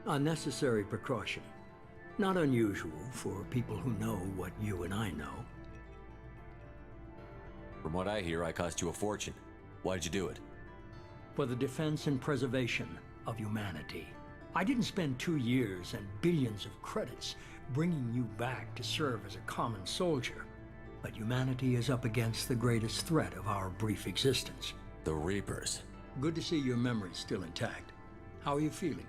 S3: Unnecessary precaution. Not unusual for people who know what you and I know.
S8: From what I hear, I cost you a fortune. Why'd you do it?
S3: For the defense and preservation of humanity. I didn't spend 2 years and billions of credits bringing you back to serve as a common soldier. But humanity is up against the greatest threat of our brief existence.
S8: The Reapers.
S3: Good to see your memory's still intact. How are you feeling?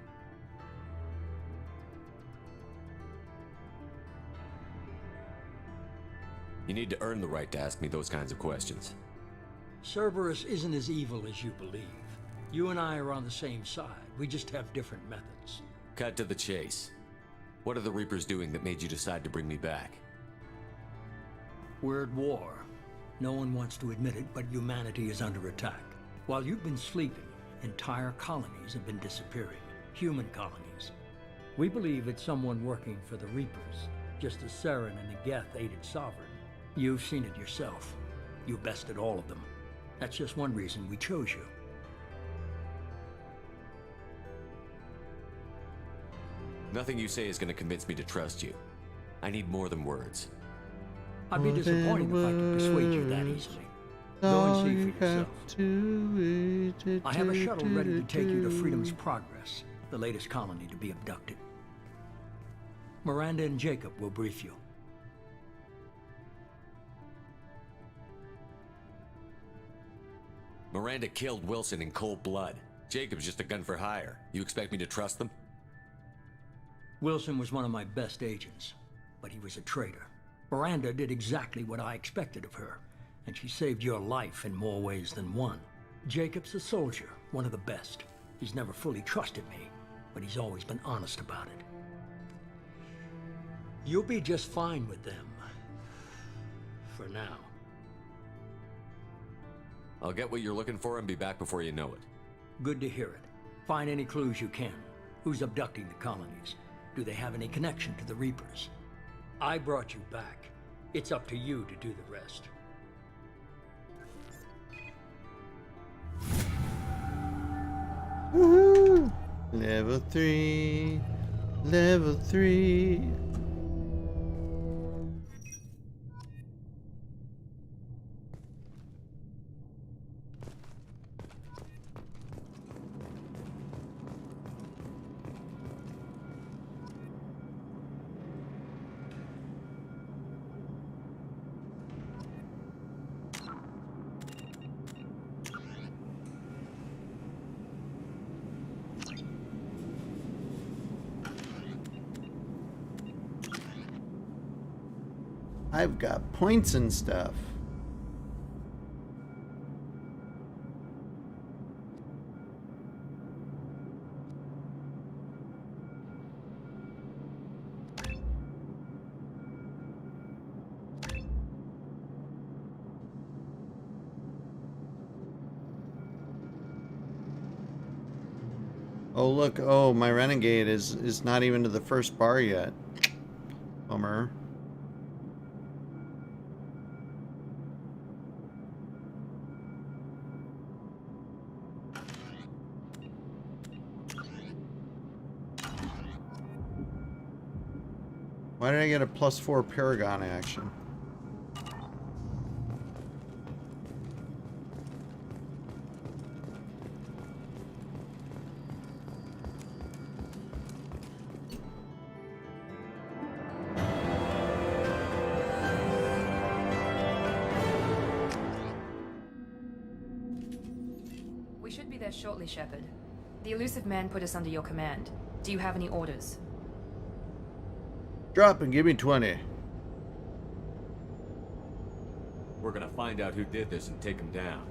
S8: You need to earn the right to ask me those kinds of questions.
S3: Cerberus isn't as evil as you believe. You and I are on the same side. We just have different methods.
S8: Cut to the chase. What are the Reapers doing that made you decide to bring me back?
S3: We're at war. No one wants to admit it, but humanity is under attack. While you've been sleeping, entire colonies have been disappearing. Human colonies. We believe it's someone working for the Reapers, just as Saren and the Geth aided Sovereign. You've seen it yourself. You bested all of them. That's just one reason we chose you.
S8: Nothing you say is going to convince me to trust you. I need more than words.
S3: I'd be disappointed if I could persuade you that easily. Go and see for yourself. I have a shuttle ready to take you to Freedom's Progress, the latest colony to be abducted. Miranda and Jacob will brief you.
S8: Miranda killed Wilson in cold blood. Jacob's just a gun for hire. You expect me to trust them?
S3: Wilson was one of my best agents, but he was a traitor. Miranda did exactly what I expected of her, and she saved your life in more ways than one. Jacob's a soldier, one of the best. He's never fully trusted me, but he's always been honest about it. You'll be just fine with them. For now.
S8: I'll get what you're looking for and be back before you know it.
S3: Good to hear it. Find any clues you can. Who's abducting the colonies? Do they have any connection to the Reapers? I brought you back. It's up to you to do the rest.
S1: Woohoo! Level 3. Level 3. I've got points and stuff. Oh look, oh my Renegade is not even to the first bar yet. Bummer. Why did I get a +4 Paragon action?
S2: We should be there shortly, Shephard. The elusive man put us under your command. Do you have any orders?
S1: Drop and give me 20.
S8: We're gonna find out who did this and take him down.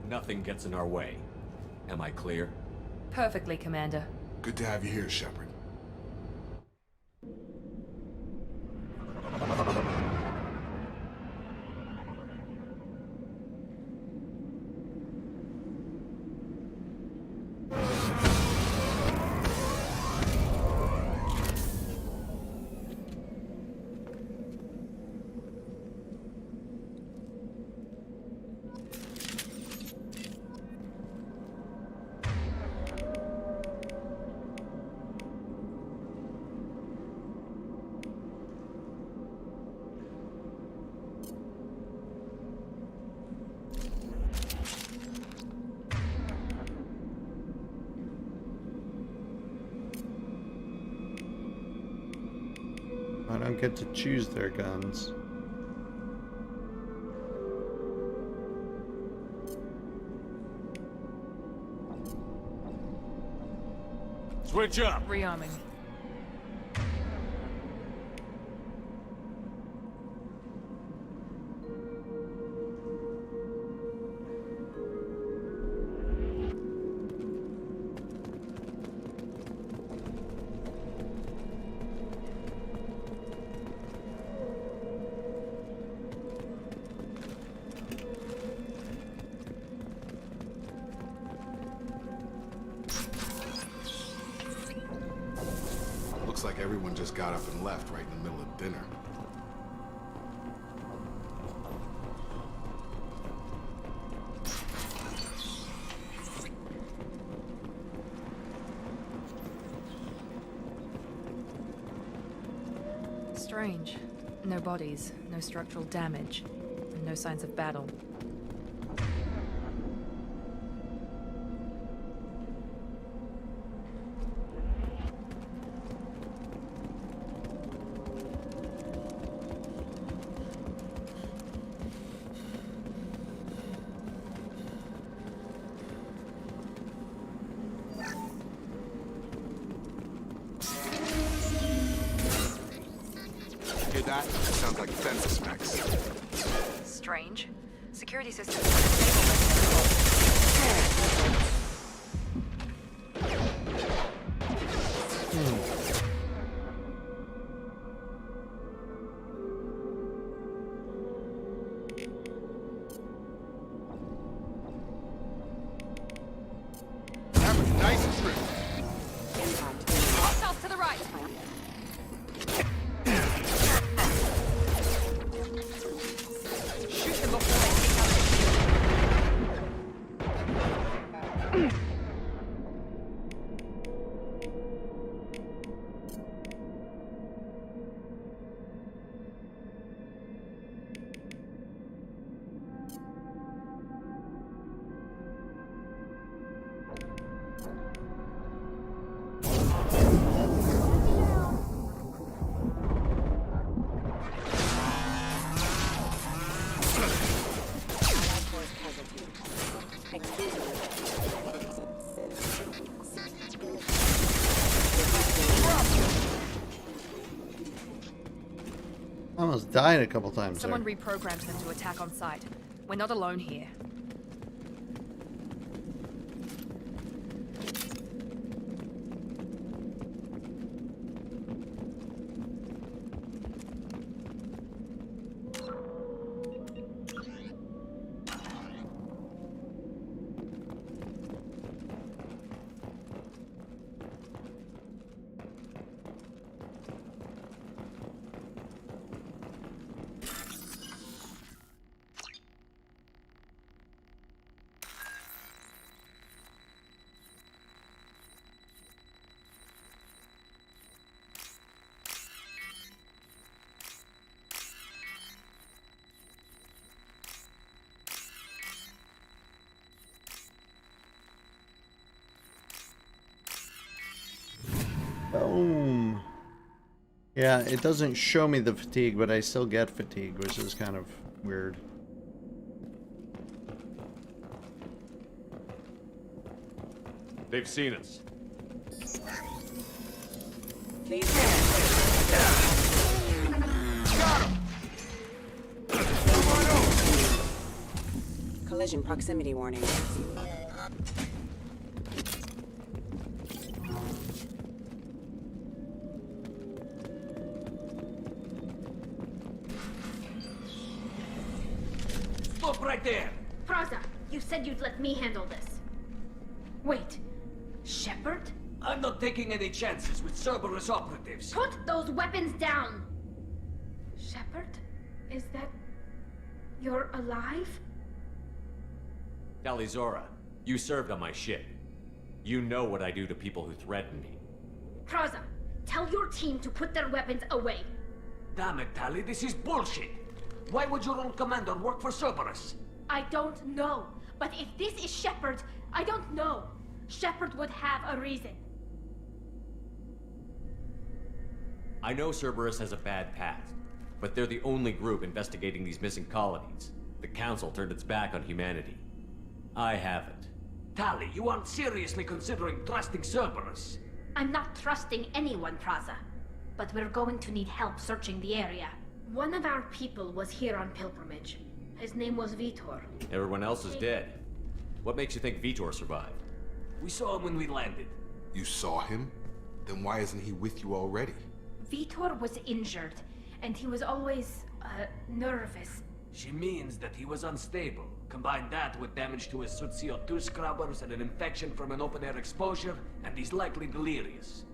S8: Nothing gets in our way. Am I clear?
S2: Perfectly, Commander.
S11: Good to have you here, Shephard.
S1: I don't get to choose their guns.
S5: Switch up.
S9: Rearming.
S11: Looks like everyone just got up and left right in the middle of dinner.
S2: Strange. No bodies, no structural damage, and no signs of battle.
S11: Hear that? Sounds like fence specs.
S2: Strange. Security systems
S11: That was nice and trip.
S2: Hostiles to the right! Shoot them before they take out
S1: Almost died a couple times
S2: Someone
S1: there.
S2: reprogrammed them to attack on sight. We're not alone here.
S1: Boom. Yeah, it doesn't show me the fatigue, but I still get fatigue, which is kind of weird.
S12: They've seen us.
S14: Collision proximity warning.
S12: Stop right there!
S16: Praza, you said you'd let me handle this. Wait, Shephard?
S12: I'm not taking any chances with Cerberus operatives.
S16: Put those weapons down! Shephard? Is that... you're alive?
S12: Talizora, you served on my ship. You know what I do to people who threaten me.
S16: Praza, tell your team to put their weapons away.
S12: Damn it, Tali, this is bullshit! Why would your own commander work for Cerberus?
S16: I don't know, but if this is Shephard, I don't know. Shephard would have a reason.
S8: I know Cerberus has a bad past, but they're the only group investigating these missing colonies. The Council turned its back on humanity. I haven't.
S17: Tali, you aren't seriously considering trusting Cerberus?
S16: I'm not trusting anyone, Praza. But we're going to need help searching the area. One of our people was here on pilgrimage. His name was Vitor.
S8: Everyone else is dead. What makes you think Vitor survived?
S17: We saw him when we landed.
S11: You saw him? Then why isn't he with you already?
S16: Vitor was injured, and he was always, nervous.
S17: She means that he was unstable. Combine that with damage to his suit CO2 scrubbers and an infection from an open-air exposure, and he's likely delirious.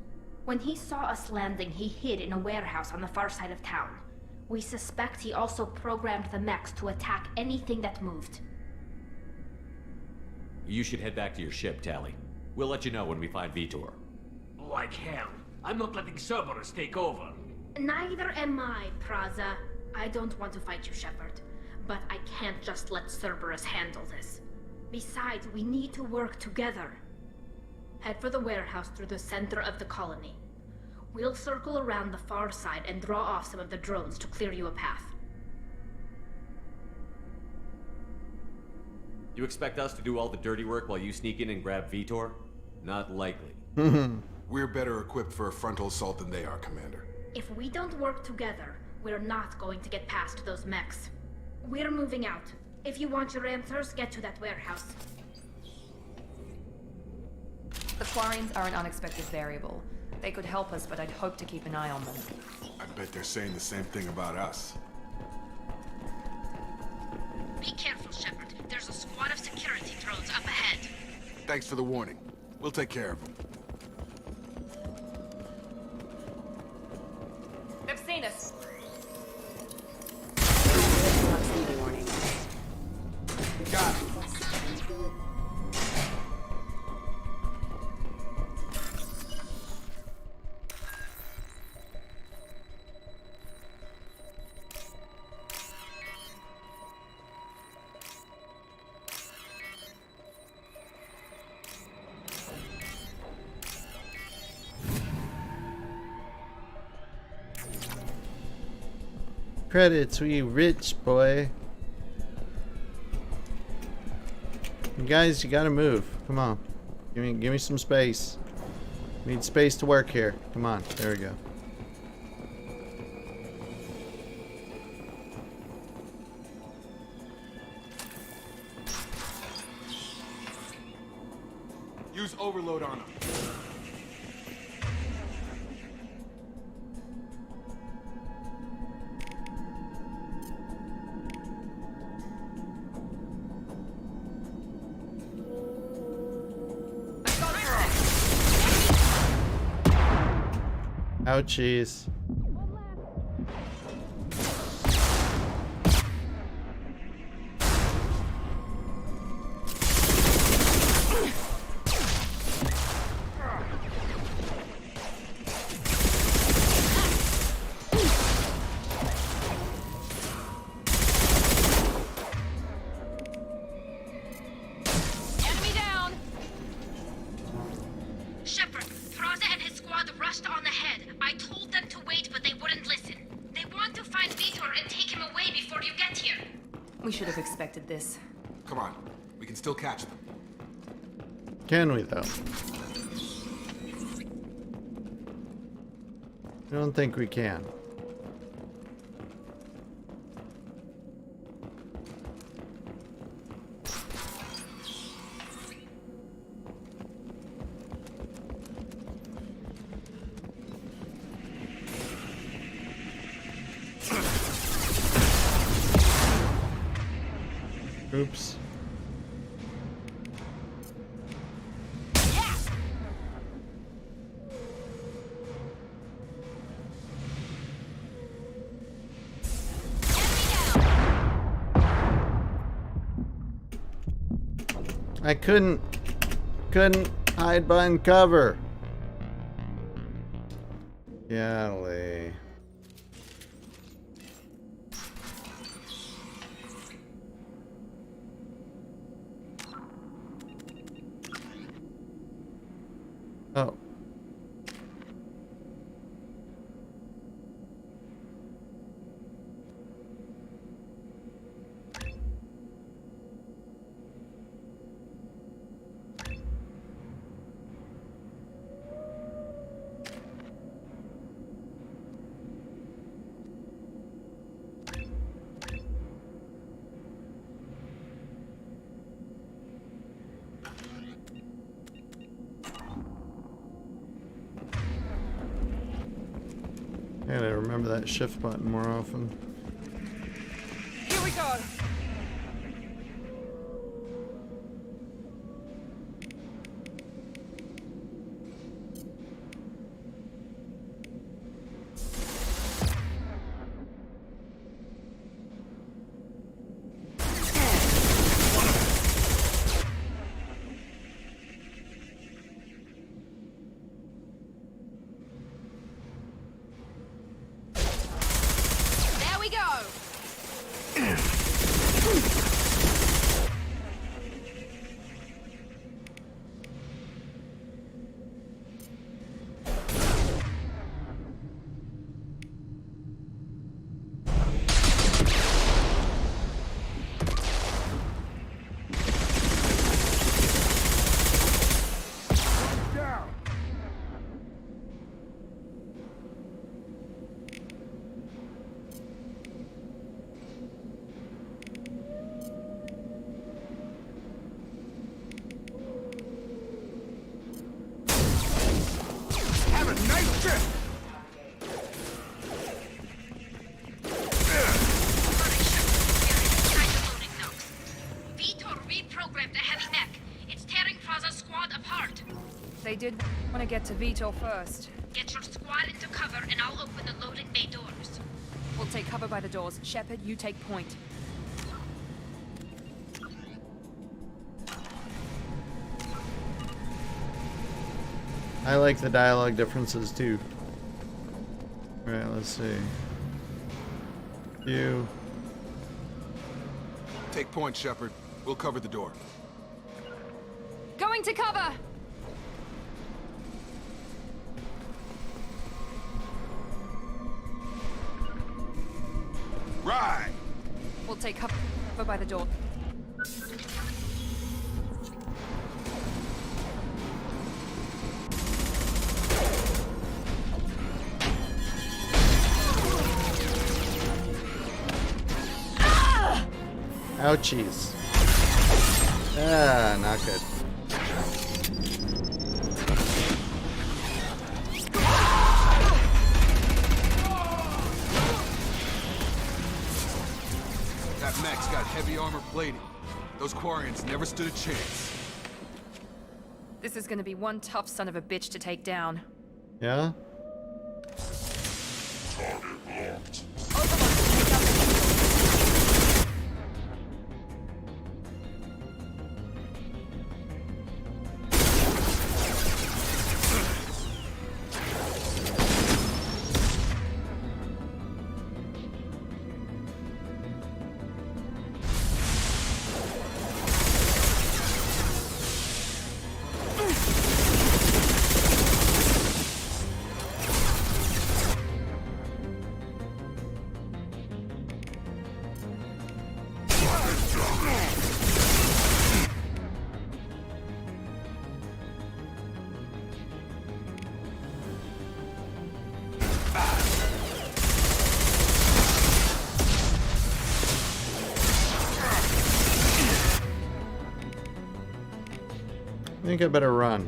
S16: When he saw us landing, he hid in a warehouse on the far side of town. We suspect he also programmed the mechs to attack anything that moved.
S8: You should head back to your ship, Tali. We'll let you know when we find Vitor.
S17: Like hell. I'm not letting Cerberus take over.
S16: Neither am I, Praza. I don't want to fight you, Shephard. But I can't just let Cerberus handle this. Besides, we need to work together. Head for the warehouse through the center of the colony. We'll circle around the far side and draw off some of the drones to clear you a path.
S8: You expect us to do all the dirty work while you sneak in and grab Vitor? Not likely.
S11: We're better equipped for a frontal assault than they are, Commander.
S16: If we don't work together, we're not going to get past those mechs. We're moving out. If you want your answers, get to that warehouse.
S2: The Quarians are an unexpected variable. They could help us, but I'd hope to keep an eye on them.
S11: I bet they're saying the same thing about us.
S16: Be careful, Shepherd. There's a squad of security drones up ahead.
S11: Thanks for the warning. We'll take care of them.
S2: They've seen us.
S14: Proximity warning.
S11: Got it.
S1: Credits, we rich, boy. You guys, you gotta move. Come on. Give me some space. We need space to work here. Come on. There we go.
S11: Use overload on them.
S1: Ouchies.
S16: Enemy down! Shepherd, Praza and his squad rushed on ahead. I told them to wait, but they wouldn't listen. They want to find Vitor and take him away before you get here.
S2: We should have expected this.
S11: Come on. We can still catch them.
S1: Can we, though? I don't think we can. Oops. I couldn't hide behind cover. Golly. Oh. Remember that shift button more often.
S6: Here we go.
S2: There we go.
S11: Have a nice trip!
S16: Vitor reprogrammed the heavy mech. It's tearing Praza's squad apart.
S6: They did want to get to Vito first.
S16: Get your squad into cover and I'll open the loading bay doors.
S6: We'll take cover by the doors. Shepherd, you take point.
S1: I like the dialogue differences too. Alright, let's see. You.
S11: Take point, Shephard. We'll cover the door.
S6: Going to cover!
S11: Right!
S6: We'll take cover by the door.
S1: Ouchies. Ah, not good.
S11: That mech's got heavy armor plating. Those Quarians never stood a chance.
S6: This is gonna be one tough son of a bitch to take down.
S1: Yeah? I think I better run.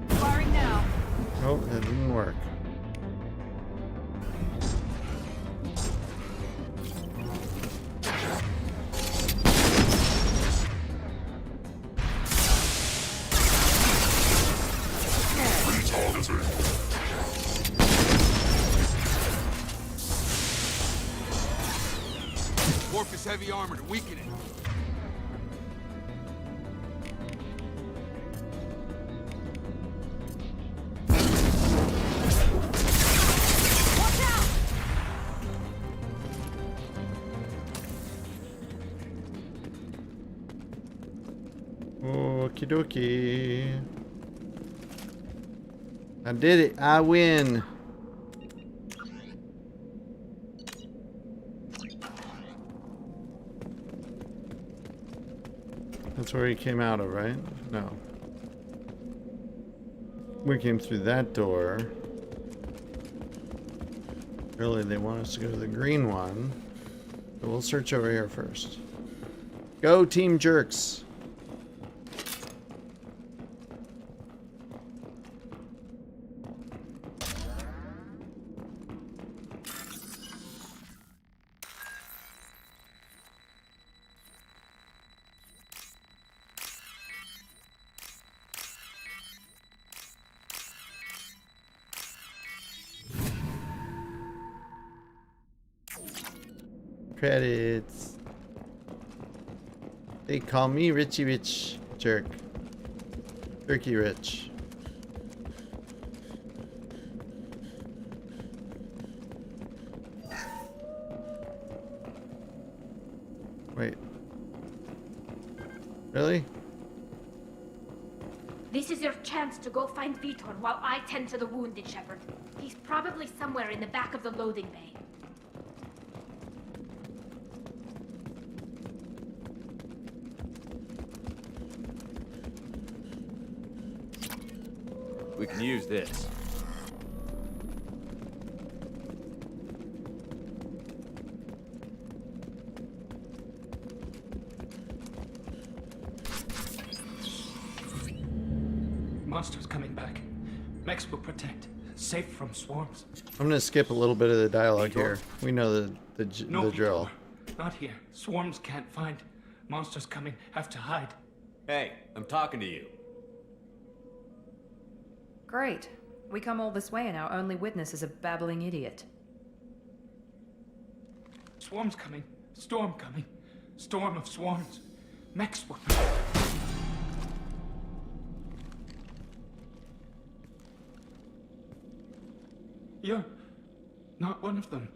S6: Firing now.
S1: Oh, that didn't work.
S11: Warp his heavy armor to weaken it.
S6: Watch out!
S1: Okie dokie. I did it. I win. That's where he came out of, right? No. We came through that door. Really, they want us to go to the green one. But we'll search over here first. Go, Team Jerks. Credits. They call me Richie Rich Jerk. Jerky Rich. Wait. Really?
S16: This is your chance to go find Vitor while I tend to the wounded, Shepherd. He's probably somewhere in the back of the loading bay.
S12: We can use this.
S18: Monsters coming back. Mechs will protect. Safe from swarms.
S1: I'm gonna skip a little bit of the dialogue here. We know the drill.
S18: Not here. Swarms can't find. Monsters coming. Have to hide.
S12: Hey, I'm talking to you.
S2: Great. We come all this way and our only witness is a babbling idiot.
S18: Swarms coming. Storm coming. Storm of swarms. Mechs will... You're not one of them.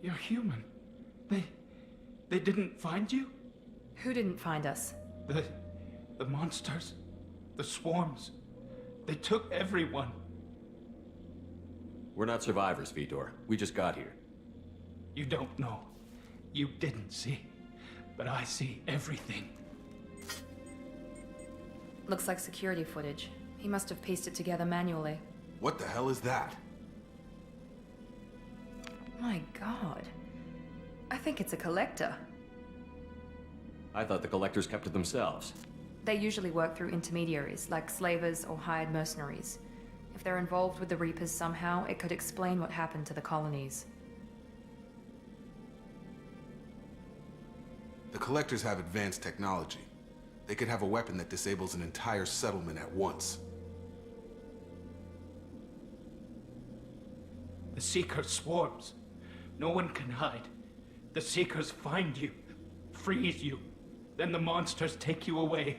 S18: You're human. They didn't find you?
S2: Who didn't find us?
S18: The monsters. The swarms. They took everyone.
S8: We're not survivors, Vitor. We just got here.
S18: You don't know. You didn't see. But I see everything.
S2: Looks like security footage. He must have pieced it together manually.
S11: What the hell is that?
S2: My god. I think it's a collector.
S8: I thought the collectors kept to themselves.
S2: They usually work through intermediaries, like slavers or hired mercenaries. If they're involved with the Reapers somehow, it could explain what happened to the colonies.
S11: The collectors have advanced technology. They could have a weapon that disables an entire settlement at once.
S18: The Seekers swarms. No one can hide. The Seekers find you, freeze you. Then the monsters take you away.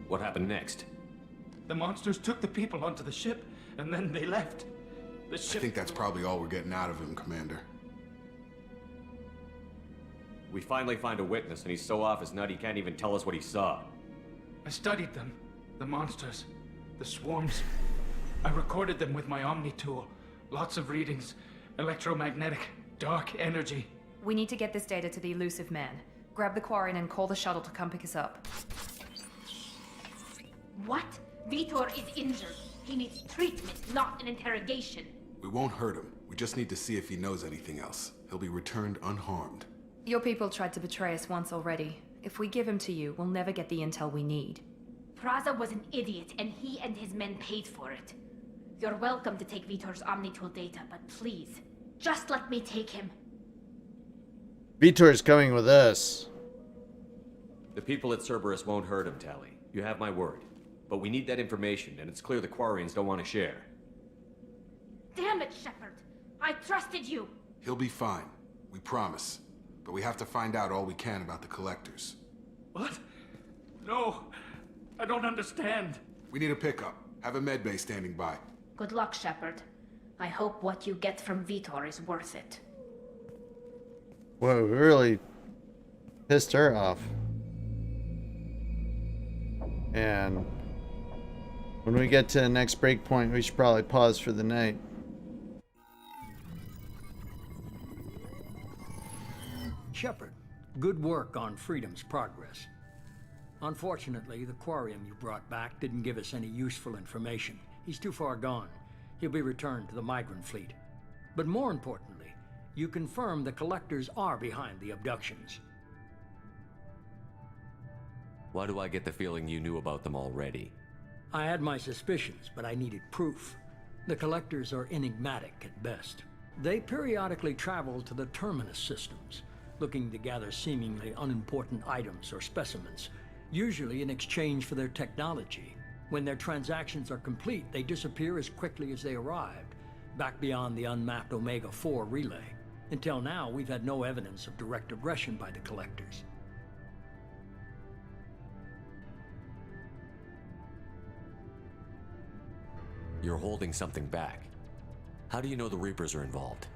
S8: What happened next?
S18: The monsters took the people onto the ship, and then they left. The ship...
S11: I think that's probably all we're getting out of him, Commander.
S8: We finally find a witness, and he's so off his nut he can't even tell us what he saw.
S18: I studied them. The monsters. The swarms. I recorded them with my Omni tool. Lots of readings. Electromagnetic. Dark energy.
S2: We need to get this data to the elusive man. Grab the Quarian and call the shuttle to come pick us up.
S16: What? Vitor is injured. He needs treatment, not an interrogation.
S11: We won't hurt him. We just need to see if he knows anything else. He'll be returned unharmed.
S2: Your people tried to betray us once already. If we give him to you, we'll never get the intel we need.
S16: Praza was an idiot, and he and his men paid for it. You're welcome to take Vitor's Omnitool data, but please, just let me take him.
S1: Vitor's coming with us.
S8: The people at Cerberus won't hurt him, Tally. You have my word. But we need that information, and it's clear the Quarians don't want to share.
S16: Damn it, Shephard! I trusted you!
S11: He'll be fine. We promise. But we have to find out all we can about the collectors.
S18: What? No! I don't understand.
S11: We need a pickup. Have a medbay standing by.
S16: Good luck, Shephard. I hope what you get from Vitor is worth it.
S1: Whoa, we really pissed her off. And when we get to the next break point, we should probably pause for the night.
S3: Shephard, good work on Freedom's progress. Unfortunately, the Quarian you brought back didn't give us any useful information. He's too far gone. He'll be returned to the migrant fleet. But more importantly, you confirm the Collectors are behind the abductions.
S8: Why do I get the feeling you knew about them already?
S3: I had my suspicions, but I needed proof. The Collectors are enigmatic at best. They periodically travel to the Terminus systems, looking to gather seemingly unimportant items or specimens, usually in exchange for their technology. When their transactions are complete, they disappear as quickly as they arrived, back beyond the unmapped Omega-4 relay. Until now, we've had no evidence of direct aggression by the Collectors.
S8: You're holding something back. How do you know the Reapers are involved?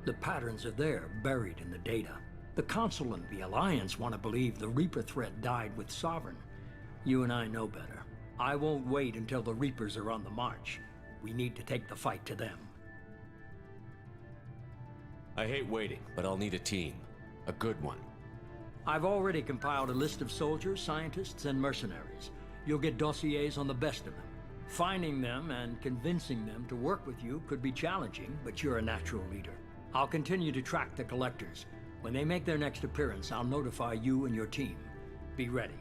S3: The patterns are there, buried in the data. The Council and the Alliance want to believe the Reaper threat died with Sovereign. You and I know better. I won't wait until the Reapers are on the march. We need to take the fight to them.
S8: I hate waiting, but I'll need a team. A good one.
S3: I've already compiled a list of soldiers, scientists, and mercenaries. You'll get dossiers on the best of them. Finding them and convincing them to work with you could be challenging, but you're a natural leader. I'll continue to track the Collectors. When they make their next appearance, I'll notify you and your team. Be ready.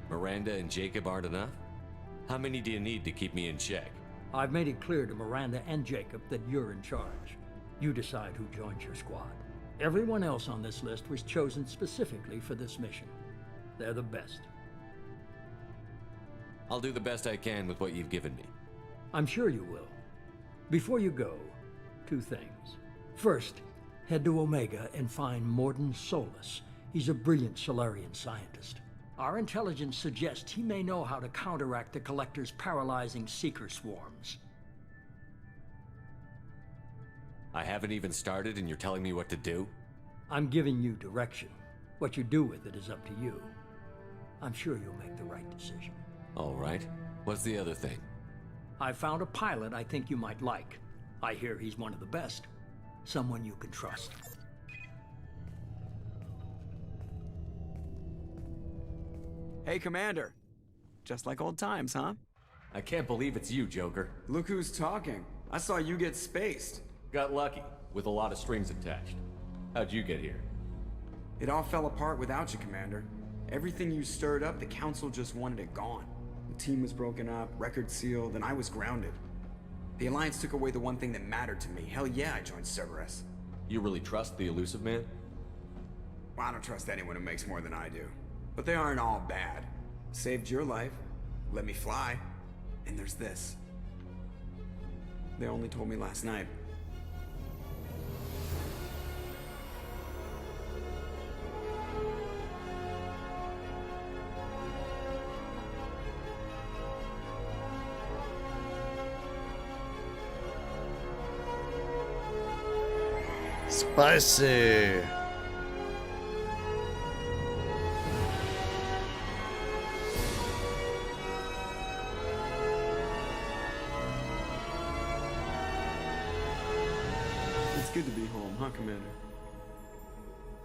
S8: Miranda and Jacob aren't enough? How many do you need to keep me in check?
S3: I've made it clear to Miranda and Jacob that you're in charge. You decide who joins your squad. Everyone else on this list was chosen specifically for this mission. They're the best.
S8: I'll do the best I can with what you've given me.
S3: I'm sure you will. Before you go, 2 things. First, head to Omega and find Mordin Solus. He's a brilliant Solarian scientist. Our intelligence suggests he may know how to counteract the Collector's paralyzing Seeker swarms.
S8: I haven't even started and you're telling me what to do?
S3: I'm giving you direction. What you do with it is up to you. I'm sure you'll make the right decision.
S8: All right. What's the other thing?
S3: I found a pilot I think you might like. I hear he's one of the best. Someone you can trust.
S4: Hey, Commander. Just like old times, huh?
S8: I can't believe it's you, Joker.
S4: Look who's talking. I saw you get spaced.
S8: Got lucky, with a lot of strings attached. How'd you get here?
S4: It all fell apart without you, Commander. Everything you stirred up, the Council just wanted it gone. The team was broken up, record sealed, and I was grounded. The Alliance took away the one thing that mattered to me. Hell yeah, I joined Cerberus.
S8: You really trust the Elusive Man?
S4: Well, I don't trust anyone who makes more than I do. But they aren't all bad. Saved your life, let me fly, and there's this. They only told me last night.
S1: Spicy.
S4: It's good to be home, huh, Commander?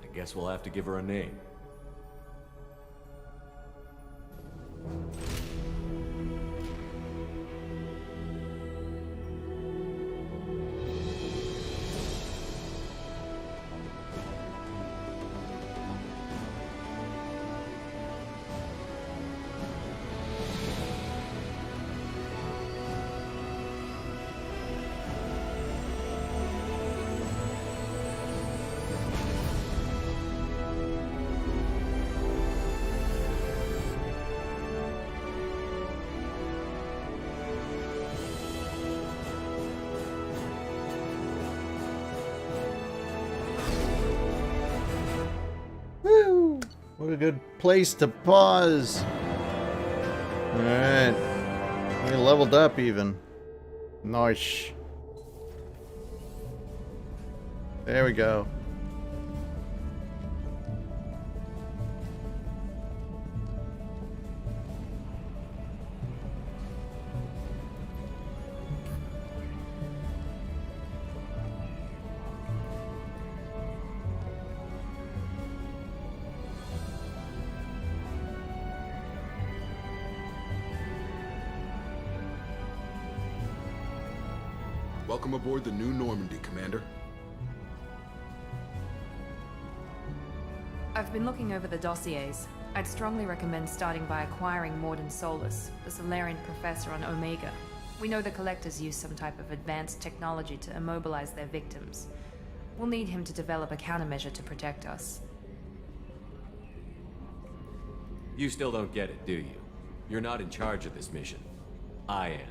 S8: I guess we'll have to give her a name.
S1: Woo! What a good place to pause. Alright. We leveled up even. Nice. There we go.
S11: Welcome aboard the new Normandy, Commander.
S2: I've been looking over the dossiers. I'd strongly recommend starting by acquiring Morden Solus, the Solarian professor on Omega. We know the Collectors use some type of advanced technology to immobilize their victims. We'll need him to develop a countermeasure to protect us.
S8: You still don't get it, do you? You're not in charge of this mission. I am.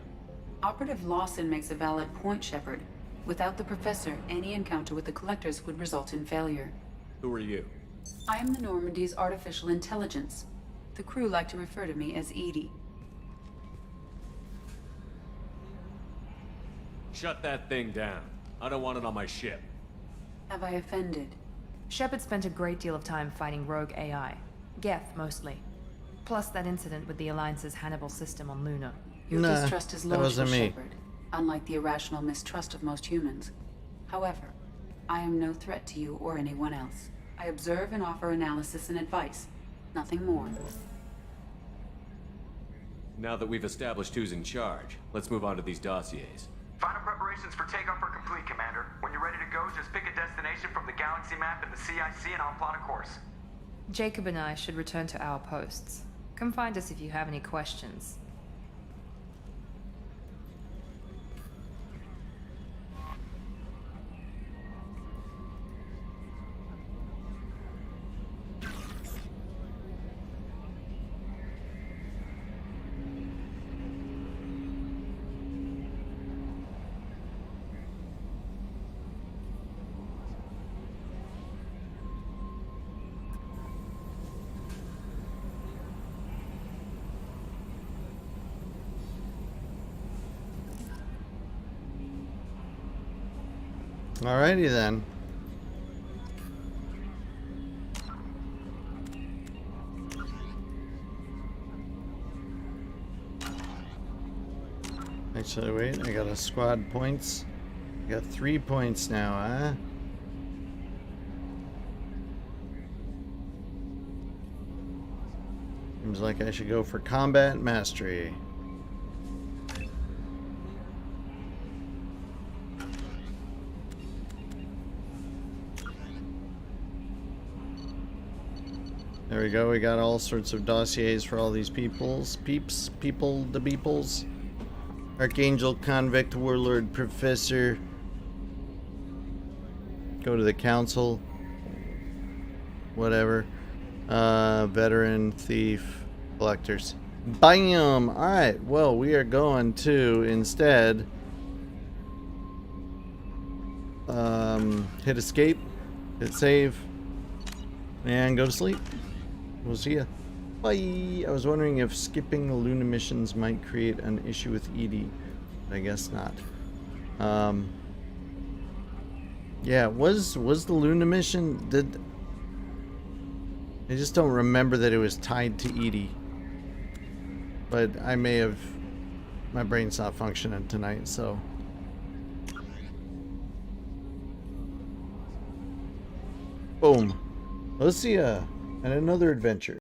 S14: Operative Lawson makes a valid point, Shephard. Without the Professor, any encounter with the Collectors would result in failure.
S8: Who are you?
S14: I am the Normandy's artificial intelligence. The crew like to refer to me as Edie.
S8: Shut that thing down. I don't want it on my ship.
S14: Have I offended?
S2: Shephard spent a great deal of time fighting rogue AI. Geth, mostly. Plus that incident with the Alliance's Hannibal system on Luna.
S14: Your distrust is
S1: that
S14: logical,
S1: wasn't me.
S14: Shephard, unlike the irrational mistrust of most humans. However, I am no threat to you or anyone else. I observe and offer analysis and advice. Nothing more.
S8: Now that we've established who's in charge, let's move on to these dossiers.
S7: Final preparations for takeoff are complete, Commander. When you're ready to go, just pick a destination from the galaxy map in the CIC and I'll plot a course.
S2: Jacob and I should return to our posts. Come find us if you have any questions.
S1: Alrighty then. Actually, wait, I got a squad points. I got 3 points now, huh? Seems like I should go for combat mastery. There we go, we got all sorts of dossiers for all these people, the beeples. Archangel, Convict, Warlord, Professor. Go to the Council. Whatever. Veteran, Thief, Collectors. Bam! Alright, well, we are going to, instead, hit escape, hit save, and go to sleep. We'll see ya. Bye! I was wondering if skipping the Luna missions might create an issue with Edie, but I guess not. Yeah, was the Luna mission, I just don't remember that it was tied to Edie. But I may have, my brain's not functioning tonight, so. Boom. We'll see ya. And another adventure.